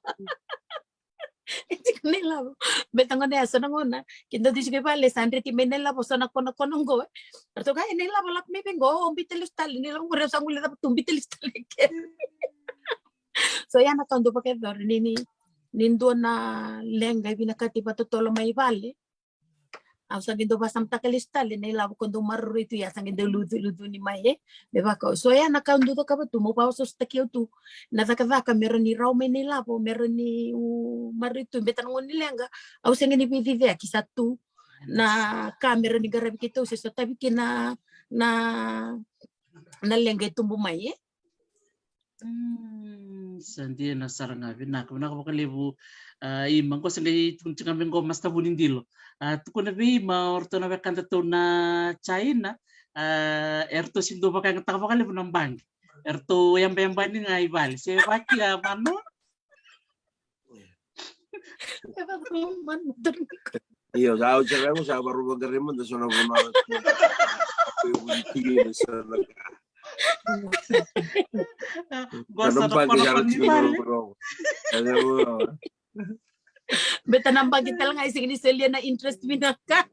chiko nila po betango na so nanguna kindo di sige pale sandre ti menela po so nakono konongo ato kaya nila balak may bengo umbitelis tali nila mo sa nguli dapat umbitelis tali so yan nakando pa kay dor nindo na lenga binakati pa totolo may bali sa gindo basam takalistal ni labo kondo marro itu ya sang gindo ludu ni mai beba ko so ya nakaundo to kabato mo pa so stakio tu nadaka meron ni raw ni labo meron ni marito betan ngon nilenga au sang ni pidide ki satu na kamera ni garabi kito so tabi kina na lenga tumbu mai sandia na saranga binaka bakalibu imang ko sangay tuntungan menggo mas tabunin dilo tukuna bi ma orto na kanta to na China erto sindo baka ngata bakalibu ng bang erto yang bani nga ibal se baki mano Iyo sao ceremo sa baru bagaremo da sono buono Gosta na panipal. Beta nambah kita lang ising ni Celia na interest binaka.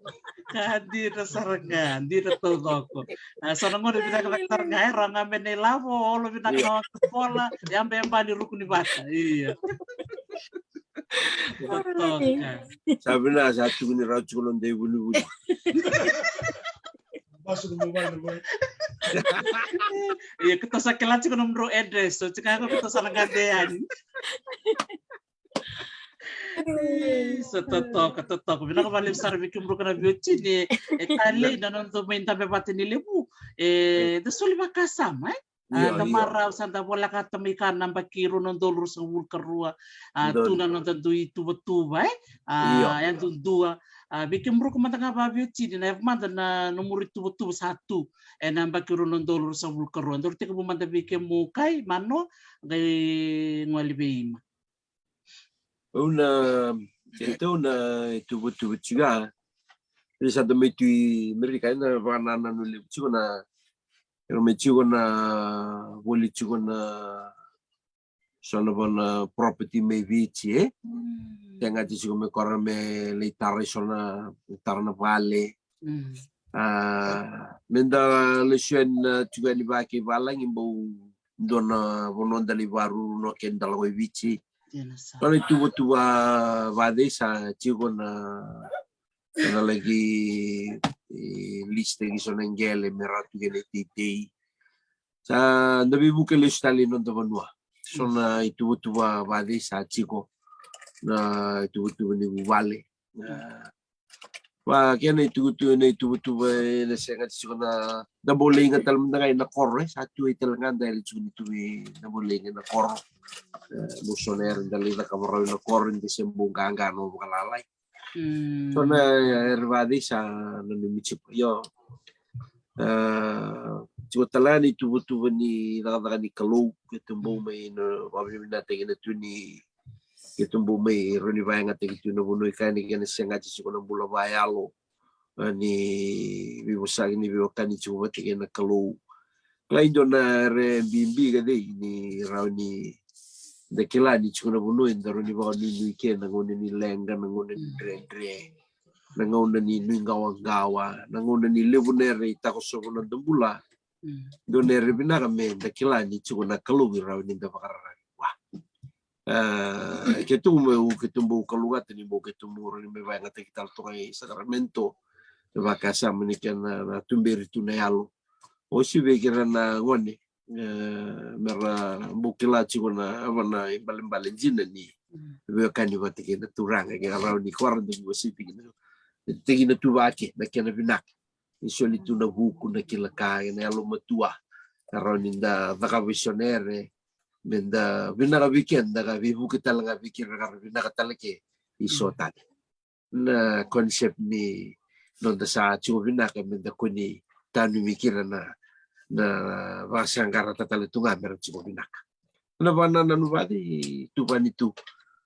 Di na sarangan, di na toko. Sono ngono pinaka ngai ranga menelavo, lo pinaka sekolah, yang bali rukun bata. Iya. Toka. Sabi na satu ni raw culon day bulu. Iya kita sakit ko nomor address, so cika ako kita salah gandean. So totok bina ko balik sa bikin bro kana beauty ni tali na nonto main tabe pati ni lebu da suli makasama Namara santa bola kata mikan namba kiro non dolur sa karua tuna non tanto tuba yang dua bikin bro ko matanga ba beauty na manda na nomor tuba satu namba kiro non dolur sa karua ndor tika bu manda bikin mo kai mano gay ngwali beima una tubu juga jadi satu metu mereka na banana no le chuna ero me chuna boli chuna sono bona property me vici tenga ci come corre me le tarre sono tarna vale menda le shen juga ni baki valang imbo dona bononda li baru no ken dalo vici. Kalau itu vade sa chico na lagi liste che sono in gele meratu che le titi sa nabi buke le stali non da vanua sono itu vade sa chico na itu ni vale wa kena itu na senga chico na da bolinga tal mga na corre satu itu lengan dari chico na bolinga na corre musoner dali na kamaro na korin di sembung kangga no bukalalay so na ervadi sa nanimichip yo talani tubu ni nakataka ni kalog ketumbo may no pabili natin na ito ni ketumbo may runibay nga ito na bunoy ka ni kaya siya nga siko ng bulabayalo ni bibusag ni biwakan ni chubat kaya na kalog kaya doon na bimbi ka ni raw ni dakila ni chukuna bunuin daro ni baka ni nuike nanguna ni lenga nanguna ni dre nanguna ni nuingawa nanguna ni lebunere itako sobo na dambula donere binakame dakila ni chukuna kalugi raw ni dapakarara wah ketumbu kalugat ni bo ketumbu ni mebay nga tekital tungay Sacramento baka sa manikan na tumberi tunayalo o si bekiran na ngone mera bukila chikuna abana balen jina ni be kan ni batike na turanga ke araw ni kwardo ni wasipi ni tegi na tubake na kena binak isoli tu na buku na kilaka na alo matua araw ni da vaka visionere menda binaka weekend daga vibu kita langa pikir kar binaka talake isotan na konsep ni nonda sa chuo binaka menda kuni tanu mikirana na bahasa angkara tatali tunga merek cuma binak. Na bana nanu badi tupan itu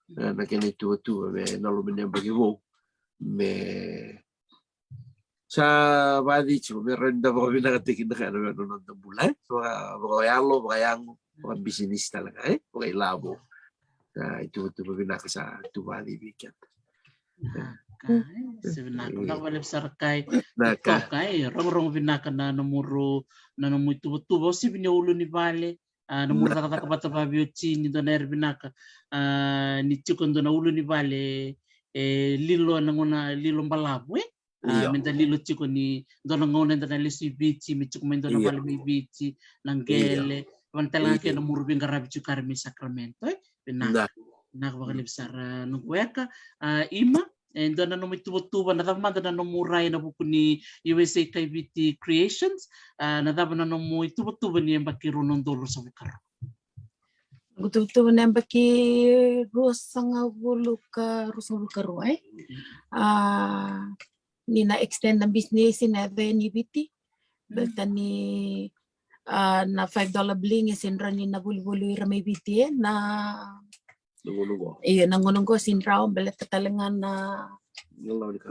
na kene itu me nalu menem bagi wo me sa badi cuma merenda bawa binak tekin na kana no nonton bulan bawa yalo bayang bawa bisnis talaga bawa ilabo na itu binak sa tu badi bikin. Sebenarnya nak balik sarkai tokai rong binaka na nomoro na nomu tubo si binya ulu ni vale nomoro kata kabata babio chini do na binaka ni chukon do na ulu ni vale lilo nangona lilo mbalabu menta lilo chukon ni do na ngona na lisi bichi mi chukon do na vale mi bichi nangele pantala ke nomoro bingarabi chukar mi Sacramento binaka nak bakal besar nungkueka ima and na nomi tuba na tama na nomuray na buku ni USA KBT Creations na tama na nomu tuba ni ang bakiro ng dollar sa bukaro. Tuba na ang baki rosang bukaro ay ni na extend ang business na VNUBT balta ni na $5 bling isinra ni nabuli-buli ramay BT na nangunong ko sinraw balat katalangan na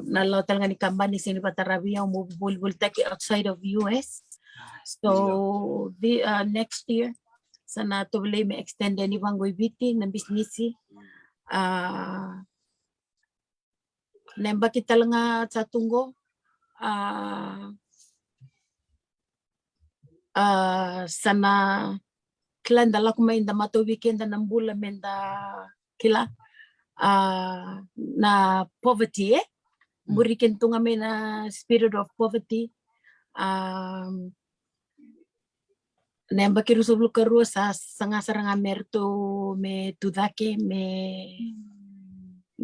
nalaw talaga ni Kamba ni Sinipatarabi ang mobile tech outside of US. So the next year sana tubli may extend ni bang BT ng business Nemba kita lenga satunggo sana kila ndala kuma inda mato weekend na mbula menda kila na poverty murikin tunga may na spirit of poverty nemba kiru soblu karu sa sanga saranga merto me tudake me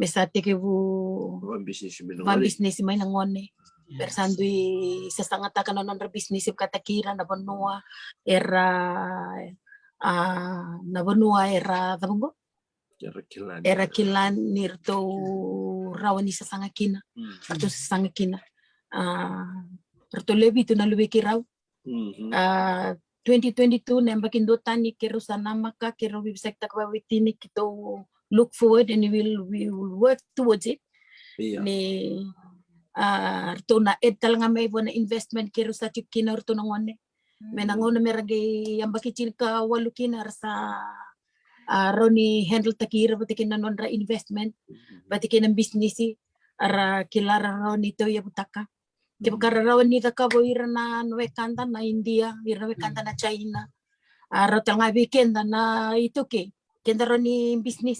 sate ke bu van business may nangone bersandui sesanga takana non business kata kira na benua era tabungo era kilan nirto rawani sesanga kina atau sesanga kina Rto lebi tu na luwi kiraw 2022 nemba kindo tani kero sana maka kero bibsekta kwa witini kito look forward and we will work towards it ni rto na ed talanga may bona investment kero sa kina rto nangone menangona meragi yang bakicil ka walukina sa roni handle takira batikin na nonra investment batikin ng business ara kilara roni to ya butaka kibakara rawan ni takabo ira na nuekanta na India ira nuekanta na China ara tanga weekend na ito ke kenda roni business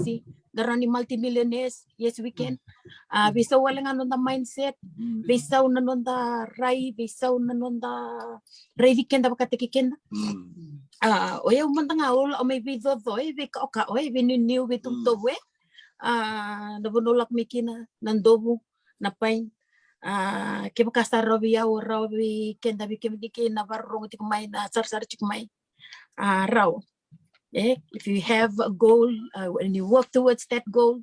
darani multimillionaires yes weekend bisa wala nga nonda mindset bisa una nonda rai bisa una nonda rai weekend bakati kikenda oya umantanga ul o may bido doy bika oka oy binu bitum towe nabunulak mikina nandobu na pain kibakasta rabi kenda bikimdiki na barong tikmay na sarsar tikmay raw if you have a goal and you work towards that goal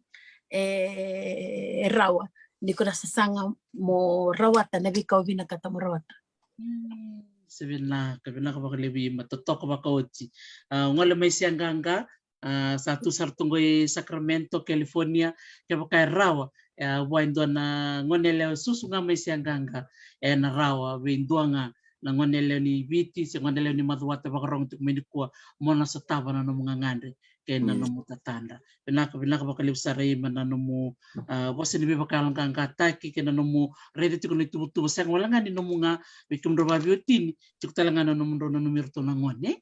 raw hindi ko nasasanga mo rawata na bikaw binakata mo rawata Sabina kabina ka bakalibi matotok ba kauci ngala may sianganga satu sartunggoy Sacramento California kaya kay rawa waindo na ngonele susunga may sianganga na rawa waindo nga na ngonele ni biti si ngonele ni madwata bakarong tukminikwa mona sa taba na mga ngande kaya na mo tatanda binaka bakalib sa ray man na mo wasa ni bakalang kang kataki kaya na mo ready to kunit tubutubo sang wala nga ni mga bikum robabiutin tuk talanga na mo ro na numirto na ngone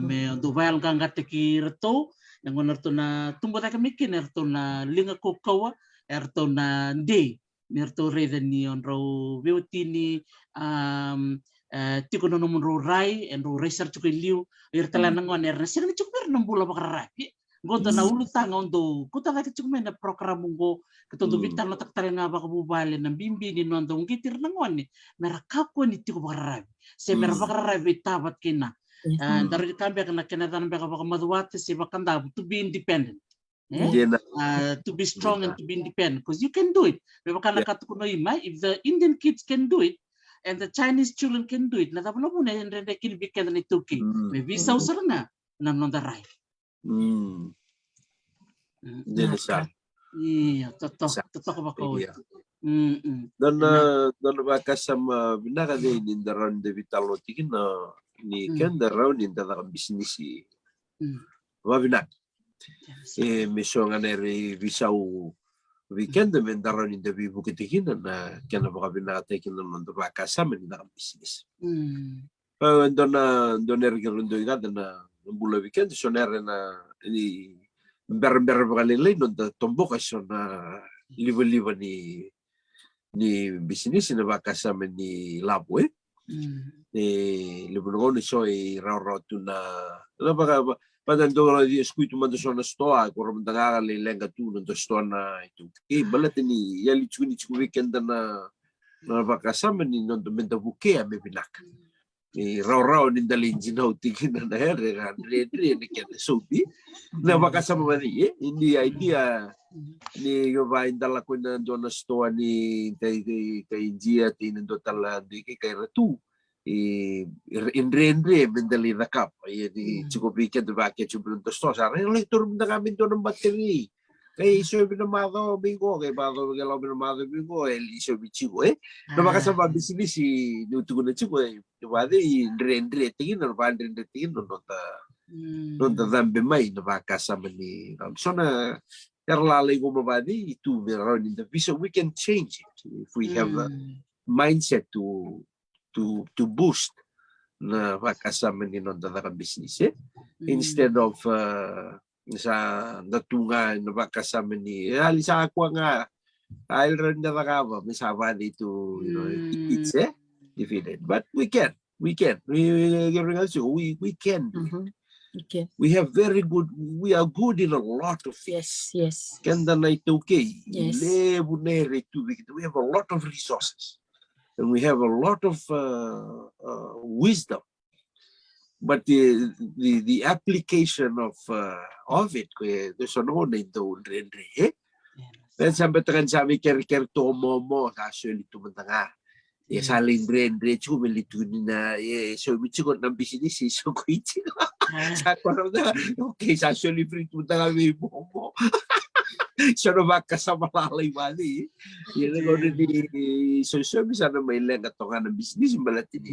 me dubayal kang kataki reto yang ngonarto na tumbo ta kamikin erto na linga ko kawa erto na day nerto reda ni onro biutini tiko no ro rai and ro research ko liu irtala nangon er sir ni chukmer nang bula bakarapi goto na ulutang ondo kuta ka chukmer na program ngo ketondo bitang latak tare nga ba kabubale ng bimbi ni nondo ngitir nangon ni meraka ko ni tiko bakarapi se meraka bakarapi tabat kina dari kambia kana dan baka baka maduwate si bakanda to be independent to be strong and to be independent because you can do it baka nakatukuno ima if the Indian kids can do it and the Chinese children can do it na tapno mo na rende kin weekend ni Turkey maybe sa usar na non the right Jenisa iya toto ba ko dan baka sama binaka de ni daran de vitalo tikin ni kan daran ni daran bisnis wa binak mission anere visau weekend men daran ni de bukit tikin na kana baka binaka tikin non do baka sama ni daran bisnis doner gerundo igada na bula weekend soner na ni ber bakalilay non da tombok aso na liva ni bisnis na baka sama ni labwe libo ni so raw tu na baka padan do di escuito mando so na stoa ko rom daga le lenga tu no stoa na itu balat ni yali chuni weekend na baka sama ni non do menda buke me binak raw ni dalin jinaw tigin na here re ni ken sobi na baka sama ni idea ni va indala ko na do na stoa ni kay injia tin do tala di kay ratu inre mendali nakap di cukup weekend ba ke chubrun to sto sa re tur na kami do ng battery kay iso binamado bingo kay bago galaw binamado bingo iso bichigo na baka sama bisnis si nutugo na chigo wade inre tingin no ba inre tingin no ta dambe mai na baka sama ni so na Karlalay ko mabadi itu meron in the so we can change it if we have a mindset to boost na makasama ni non tataka business instead of sa natungan na makasama ni alisa ako nga I'll run the rakava misaba dito it's defeated but we can we can do it. Okay. We have we are good in a lot of things. Yes. Kanda na ito okay. Yes. We have a lot of resources. And we have a lot of wisdom. But the application of it, there's no need to rendre. Then sampai tekan sabi ker to mo actually tumantanga. Saling rendre chumeli tunina so bichiko ng business so kuichi. Sa korona okay sa actually free tumantanga mi mo. So no makasama lalay bali. Yan ko ni so bisa na may lenga to ng business balatin.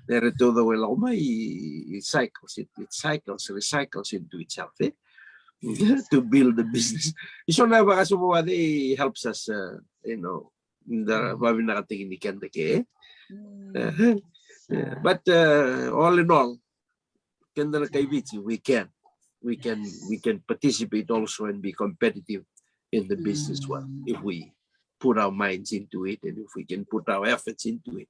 There to the well may it recycles into itself to build the business. So na baka sumuwadi helps us the babi nakatingin ni Kanda ke. But all in all, Kanda na kaibichi, we can participate also and be competitive in the business world if we put our minds into it and if we can put our efforts into it.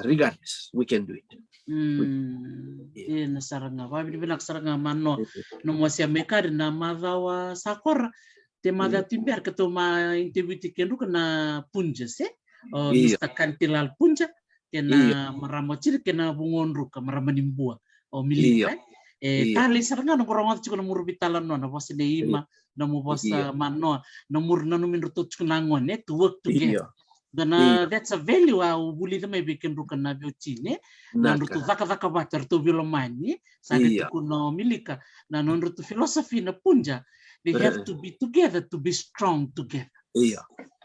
Regardless, we can do it. Nasaranga babi binakasaranga mano no mo sia mekari na madawa sakora te mada timber keto ma interview kendu kana punja se Mr. Kantilal punja kena maramocir kena bungonru ka maramanimbua milika tali saranga no korongat chiko no murbitalan no boss de ima no mo boss mano no mur no minru to chunangon to work together. Dan that's a value buli na may bikin rukan na biotine na rutu zaka bater to bilomani sa kuno milika na non rutu philosophy na punja they have to be together to be strong together.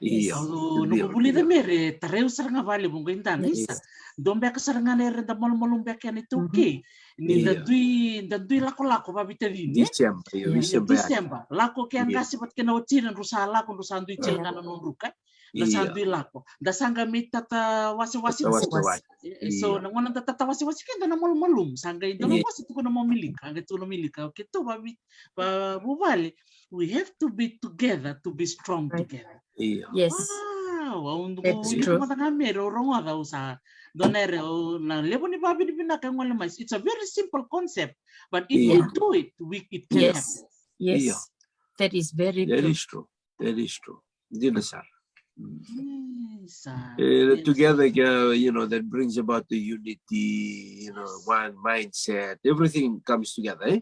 No buli na mere tareu saranga vale bungo intan isa dombe ka saranga nere da molumbe ka ni tuki ni da dui lako babitadini December lako ke angasi pat kena otiran rusala kun rusandu chilanga non ruka na sandu lako da sanga mitata wasi so nangona tata wasi kenda na molum sanga indo wasi tu na momilika anga tu no milika okay to babi bubali we have to be together to be strong together. Yes. That's true. It's a very simple concept, but if we do it, it can happen. Yes. That is very true. That is true. Together, that brings about the unity, one mindset, everything comes together.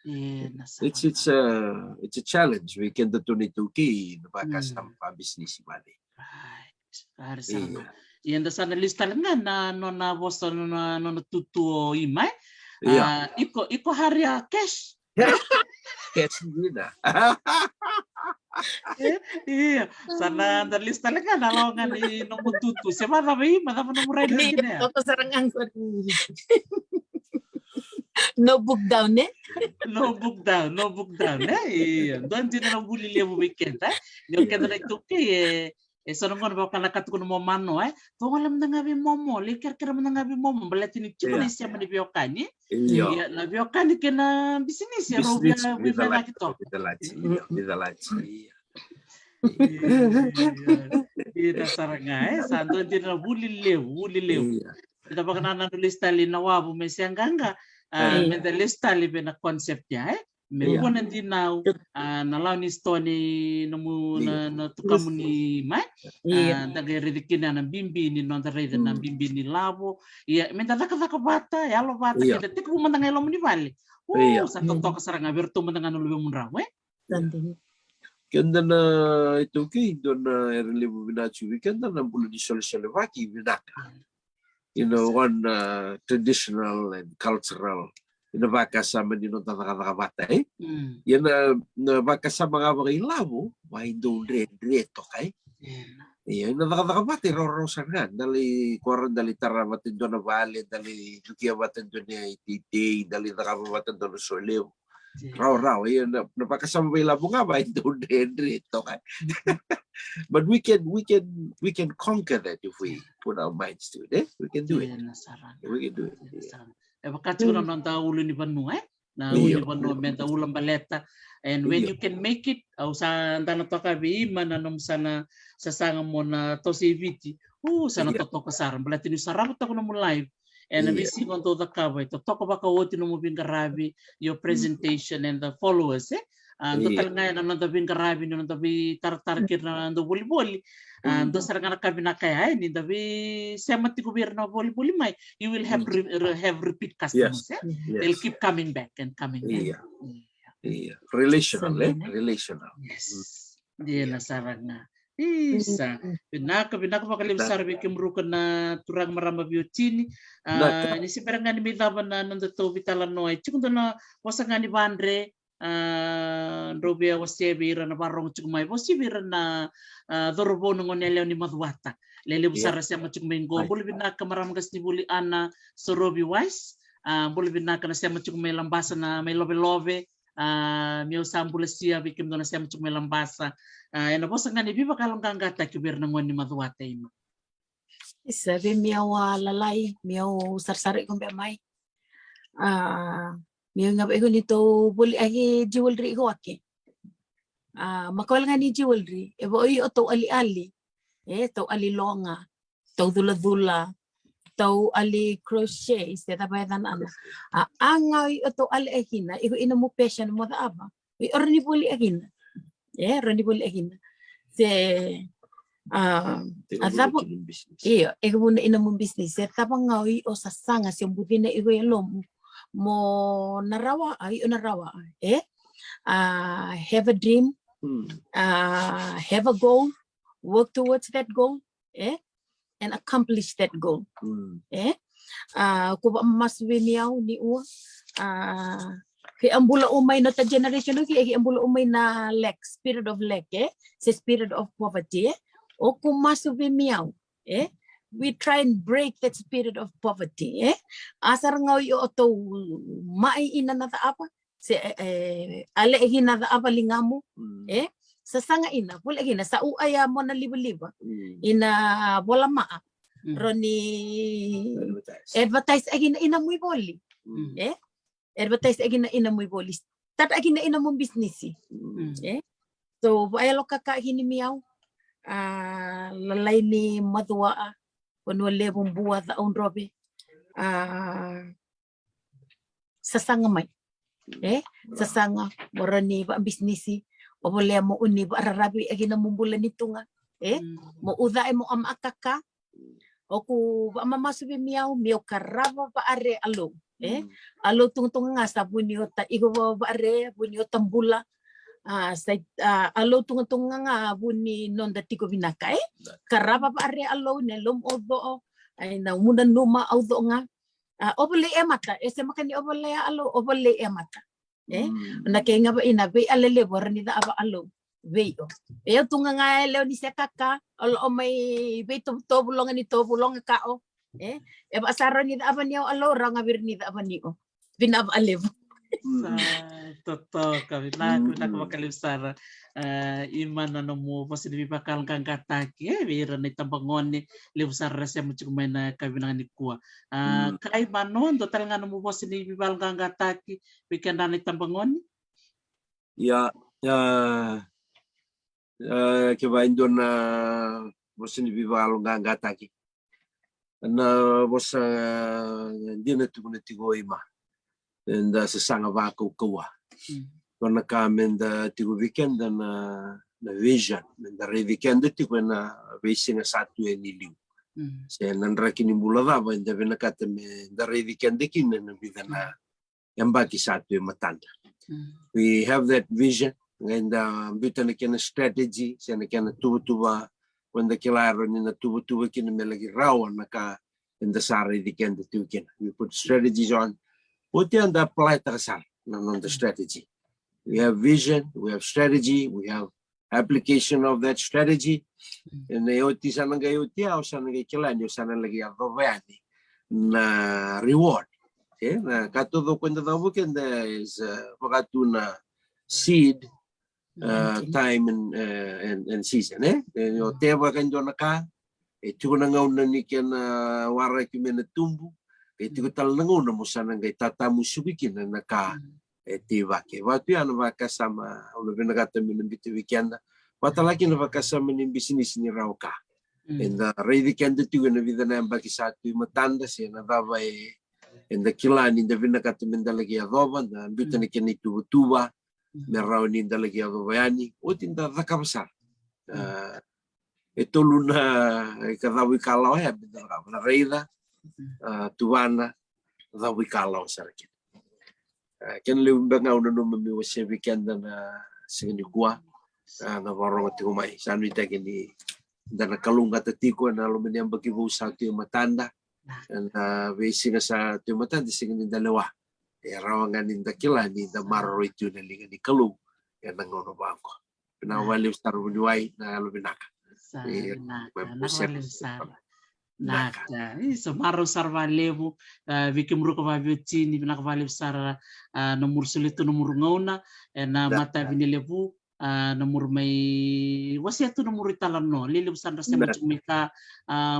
It's a challenge. We can do it okay in the business money. Right. Yan da sana lista lang na na boss na tutu imay. Iko haria cash. Cash na. Sana da lista lang na lawangan ni no tutu. Sema na no muray na. Toto sarangan ko. No book down. No book down. Doon din na buli mo weekend Yung kada na ito so nung ba kanakat ko mo mano to alam na nga bi momo likar kira mo nga bi momo balatin chiko ni siya man biokani na biokani kena business ya robia bibela kito bidalachi ida saranga santo din na buli lew ita pa kana lista linawabu mesianganga med lista libe na concept ya Meruan nanti now nalau ni stone na tukamu ni mai daga redikina na bimbi ni nonta reda na bimbi ni labo ya menta taka bata ya lo bata kita tik kumandang elo ni vale sa tonto kasaranga berto mandangan lu munra Kanda na ito do na erelevo binachu kanda na bulo di Slovaki binaka one traditional and cultural nakasama din ng tataka-bata yan na makasama nga mga ilabo may doon reto yan na nakakabata rorosan nga dali koran dali taramatin doon na vale dali dukia batin doon na ititi dali nakababatan doon na solew Raw, napakasama ba ilabong nga ba? Ito ka. But we can conquer that if we put our minds to it. We can do it. We can do it. Bakit siguro nang ulo ni Banu na ulo ni Banu menta ulang baleta. And when you can make it, au sa antana toka bi mana nom sana sasanga mo na to si viti. Sana to ka saran. Balati ni sarap to ko na mo live. And we see on to the cover. To talk about what no mo bingarabi, your presentation and the followers. Total nga na nanda bingarabi no nanda bi tartarkir na nanda boli-boli. Do sarang na kabi na kaya ni dabi semati gobyerno boli-boli mai. You will have repeat customers. They'll keep coming back and coming back. Relational. Yes. Dia na sarang nga. Isa. Binaka makalim sarbi kimrukan na turang marama biotini. Ni si peranga ni milaban na nandato bitalan noy. Cikun na wasanga ni bandre. Robia wasebira na barong cikumay. Wasibira na dorobo ngon eleo ni madwata. Lele busara siya macikmengo. Boleh binaka marama gas ni buli ana sorobi wise. Boleh binaka na siya macikumay lambasa na may lobe-lobe. Mio sambula siya bikim do na siya macikumay lambasa. Ena bosa ngani biba kalong kangata kibir nangwan ni madwata ima. Sabi miaw lalay, miaw sarsari kong mai. Miaw nga ba ko nito buli ay jewelry ko aki. Makawal nga ni jewelry, ebo oy to ali-ali. To alilonga, to dula-dula, to ali crochet, isteta bayadan ana. Angay to ali akina, iko ina mo passion mo da aba. Orni buli akina. Rani buli akina. Atapang ego muna ina mong business. Tapang ngawi o sasanga siyang buti na ego yung mo narawa ay o narawa. Have a dream. Have a goal. Work towards that goal. And accomplish that goal. Kuba mas wimiyaw ni uwa. Kaya ang bula umay na ta generation kaya ang bula umay na lack, spirit of lack, sa spirit of poverty, o kumaso bimiyaw, we try and break that spirit of poverty, asar nga yo to maiina na ta apa, si alehin na ta apa lingamu, sa sanga ina, pula ina sa uaya mo na liba-liba, ina bola maa, roni advertise agina ina muy boli, advertise agin na ina mo bolis. Tat agin na ina mo business. So ayalo kakahini miyaw. Lalay ni madwa kuno lebong buwa ta on robe. Sasanga may. Sasanga morani ba business. O bole mo uni ba ararabi agin na mo bulan nito nga. Mo uda mo am akaka. O ku ba mamasubi miyaw karaba pa are alo. Alo tungtung nga sa bunyo ta igo ba are bunyo tambula alo tungtung nga buni non da tiko binaka karaba pa are alo ne lom odo ay na munan numa odo nga obole mata ese makani obole alo obole mata na kay nga ba inabe alele bor ni da aba alo veyo tunga nga leo ni sekaka alo may be to bulong ni to bulong kao eba saran ni da niyo alo ranga bir ni da niyo binabalev Totoo kami na kumakalim sara iman na mo pasi di bakal kang kataki bira ni tambangon ni liw sara siya mo chikumain na kabinang ni kuwa kay manon total nga mo pasi di bakal kang kataki bikin na ni tambangon kibain doon na pasi di bakal kang kataki na bosa hindi na tigo ima and sasanga bako kawa kona kamen da tigo weekend na vision da re weekend tigo na basing satu niliu se nandra kini bulada ba inda benakata me da re weekend kin na bidana yamba ki satu matanda we have that vision and bitana ken strategy se na ken tuba wanda kilaro ni na tubo kin me lagi rawa naka in the sari weekend kin we put strategies on what and apply tasal on the strategy we have vision we have strategy we have application of that strategy and yoti sananga yoti au sananga kilani sana lagi avavani na reward Okay, na katudo ko na tawag is wakatuna seed time and season yo teva kan do naka tu na ngau na ni ken wara ki mena tumbu tu tal na ngau na musana ngai tata musubikin na naka teva ke watu ana vakasama ulo benagata min bitu weekend watalaki na vakasama ni business ni rauka and ready kan tu na vida na baki satu matanda se na dava and the kilani the benagata min dalagi adoba na bitu ni ken itu tuba merau ni dalagi adobayani utin da vakabasar ito luna kadawi kalau ya benar na reida tuana dawi kalau sarkin ken limbanga una no mi wase weekend na sini gua na warong ti umai sanu ita kini dana kalunga tatiko na lumeniam bagi bu satu matanda na wesi sa tu matanda sini dalawa rawangan inda kilani da marro itu na linga ni kalung ya nangono bangko na wali star bunuai na luminaka Naka, so maro sarva levo, vikim ruka vaviotini, vinaka vale sara nomor sulitu nomor ngona, na mata vinilevu, nomor mai wasiatu nomor italano, lili busandra sema chumika,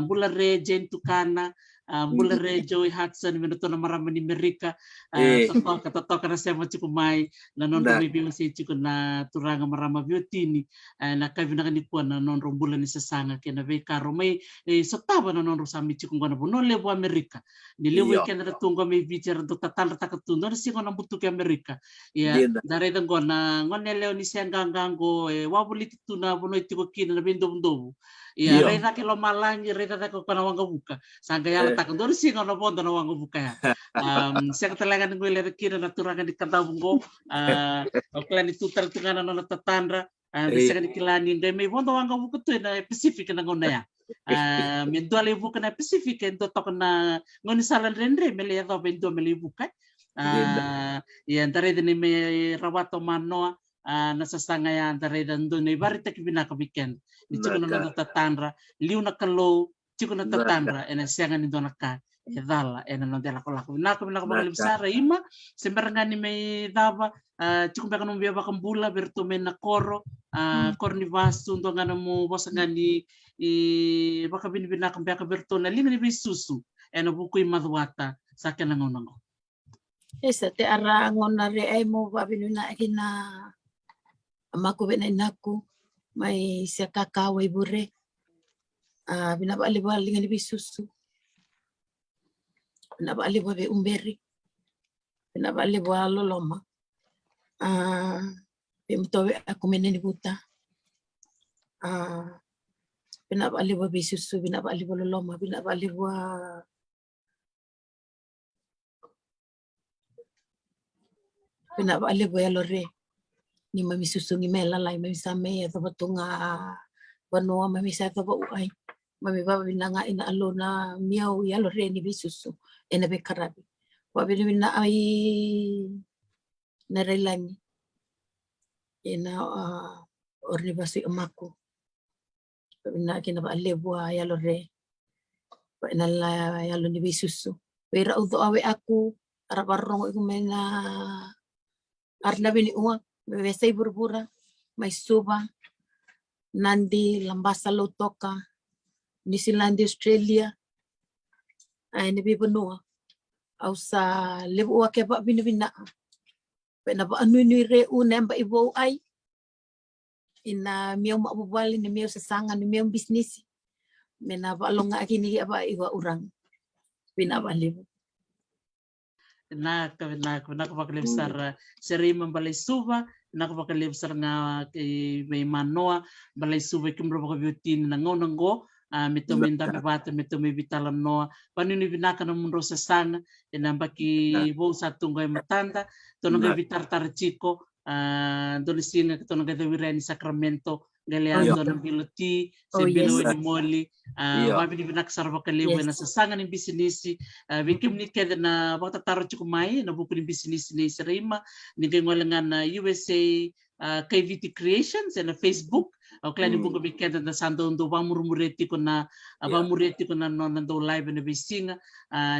bula reje tukana, bula rejo Hudson, minuto na marama ni Amerika, totoka na sema chukumai, na non rumibi wasi chuku na turanga marama viotini, na kavina kanikuwa na non rombula ni sasanga kena veka romai, sotaba na non rosami chuku ngona bono levo Amerika, ni levo ikena na tungo me bicara do tatala takatundo na singo na butuki Amerika, ya dare da ngona ngone leo ni siangangango, wabuliti tuna bono itiko kina na bindo bundobu, ya reda ke lo malangi reda ko kana wanga buka sanga yala takandor si ngono bondo na wanga buka ya sia katalaga ngwe le kira na turanga di kanta bungo okla ni tutar tungana na tatandra sia ni kilani ngai me bondo wanga buka tu na Pacific na ngona ya mendo ale buka na Pacific ento tok na ngoni salan rendre mele ya do bendo mele buka ya ndare de me rawato manoa nasasanga ya antara dando ne barita kibina ka weekend ni chiko na tatandra liu na kalo chiko na tatandra ena sianga ni dona ka edala ena no dela kola ko na ko mga libsara ima sembaranga ni may dava chiko ba kanong biya bakambula berto men na koro kornivas tundo nga mo bosanga ni baka binibina ka biya ka berto na limi ni bisusu ena bukoy madwata sa kanangonango esa te ara ngona re ai mo babinuna kina amaku bena inaku mai sia kakao ibure binaba aliba linga bisusu binaba aliba be umberi binaba aliba loloma bimtowe aku meneni buta binaba aliba bisusu binaba aliba loloma binaba aliba ya lore ni mami susungi mela lai mami same ya tabatunga banoa mami sa taba uai mami baba binanga ina alona miau ya lore ni bisusu ena be karabi wa bina ai narelani ena orni basi amaku bina kina ba lebua ya lore ena la ya lo ni bisusu pera udo awe aku arabarong igumena arna bini uang Wesay burbura, may suba, nandi, lambasa lotoka, New Zealand, Australia, ay nabibanua. Aw sa libu wa keba binibina. Pena ba anu ni re unem ba ibo ay. Ina miyaw maabubali ni miyaw sasangan ni miyaw business. Mena ba along nga akini aba iwa urang. Pinaba libu. Nakapakalibsar seri membalai suba nakapakalibsar nga may manoa balay suba kimro bakabiutin na ngonango mito minda bibata mito may bitalam noa panini binaka na munro sa sana inambaki bo sa tunggay matanda tunggay bitar chiko dolisina tunggay dawira ni Sacramento galean don biluti sebilo ni moli wabi binak sarva kaliwe na sasangan ni business bikim ni keda na bakta taro chukumai na buku ni business ni serima ni dengolangan na USA KVT Creations na Facebook. O klani bunga bikenda na sando ndo vamurumureti ko na vamureti ko na nando live na bisinga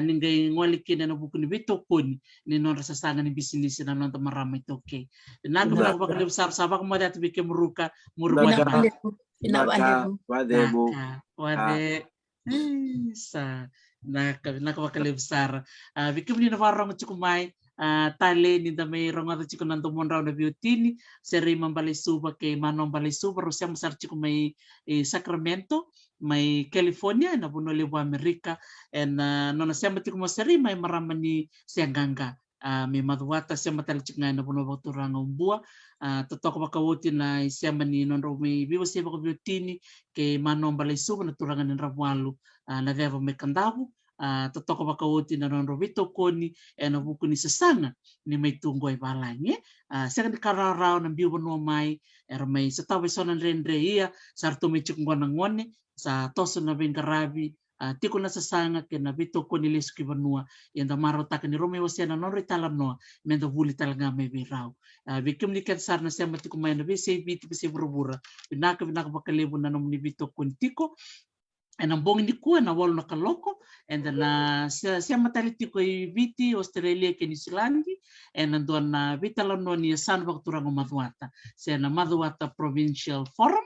ningai ngwali kina na buku ni bito kuni ni non rasa sanga ni bisnis na non marama itoke. Na ko na bakal besar sabak mo dati bike muruka murumada. Wade sa nakabakal besar. Bike ni na varong chukumay tale ni da may ronga chiko nando monra na biutini seri mambalay suba kay manong balay suba rusya masar chiko may Sacramento may California na buno lewa Amerika and nona siya matiko mo seri may marama ni sianganga may madwata siya matali chiko na buno baturang umbua totoo bakawuti na siya mani nonro may biwa siya bako biutini kay manong balay suba na turangan ng rabualo na deva may kandabu totoko bakawuti na non robito koni na buku ni sesanga ni may tunggoy balanye sa kan kararaw ng biwa no mai may sa tawe sonan rendre iya sarto may chukngwa ngone sa toso na ben karabi tiko na sesanga ke na bito koni leski banua yang da maro tak ni rome wasiana non ritalam no mendo buli talaga may biraw bikim ni kansar na siya matiko may na bisi biti bisi burbura binaka bakalibo na nom ni bito kontiko and ang bongin ni kuha na walo na kaloko and then siya mataliti ko viti Australia ke New Zealand and nandoon na vitalon no ni san bakturang madwata siya na madwata provincial forum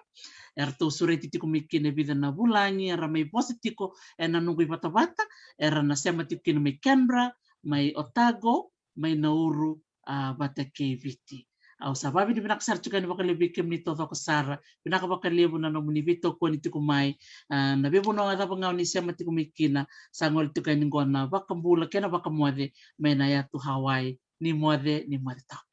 erto sureti tiko mikine vida na bulangi era may positiko and nanunggoy bata-bata era na siya matiko may Canberra may Otago may Nauru bata ke viti au sababi di pinaksar juga ni bakal lebih kem ni toto kesara pinaka bakal lebu na nomuni bito ko ni tikumai na bebo no ada pengaw ni siya mati kumikina sangol tu kan ngona bakambula kena bakamuade may na ya tu Hawaii ni muade tau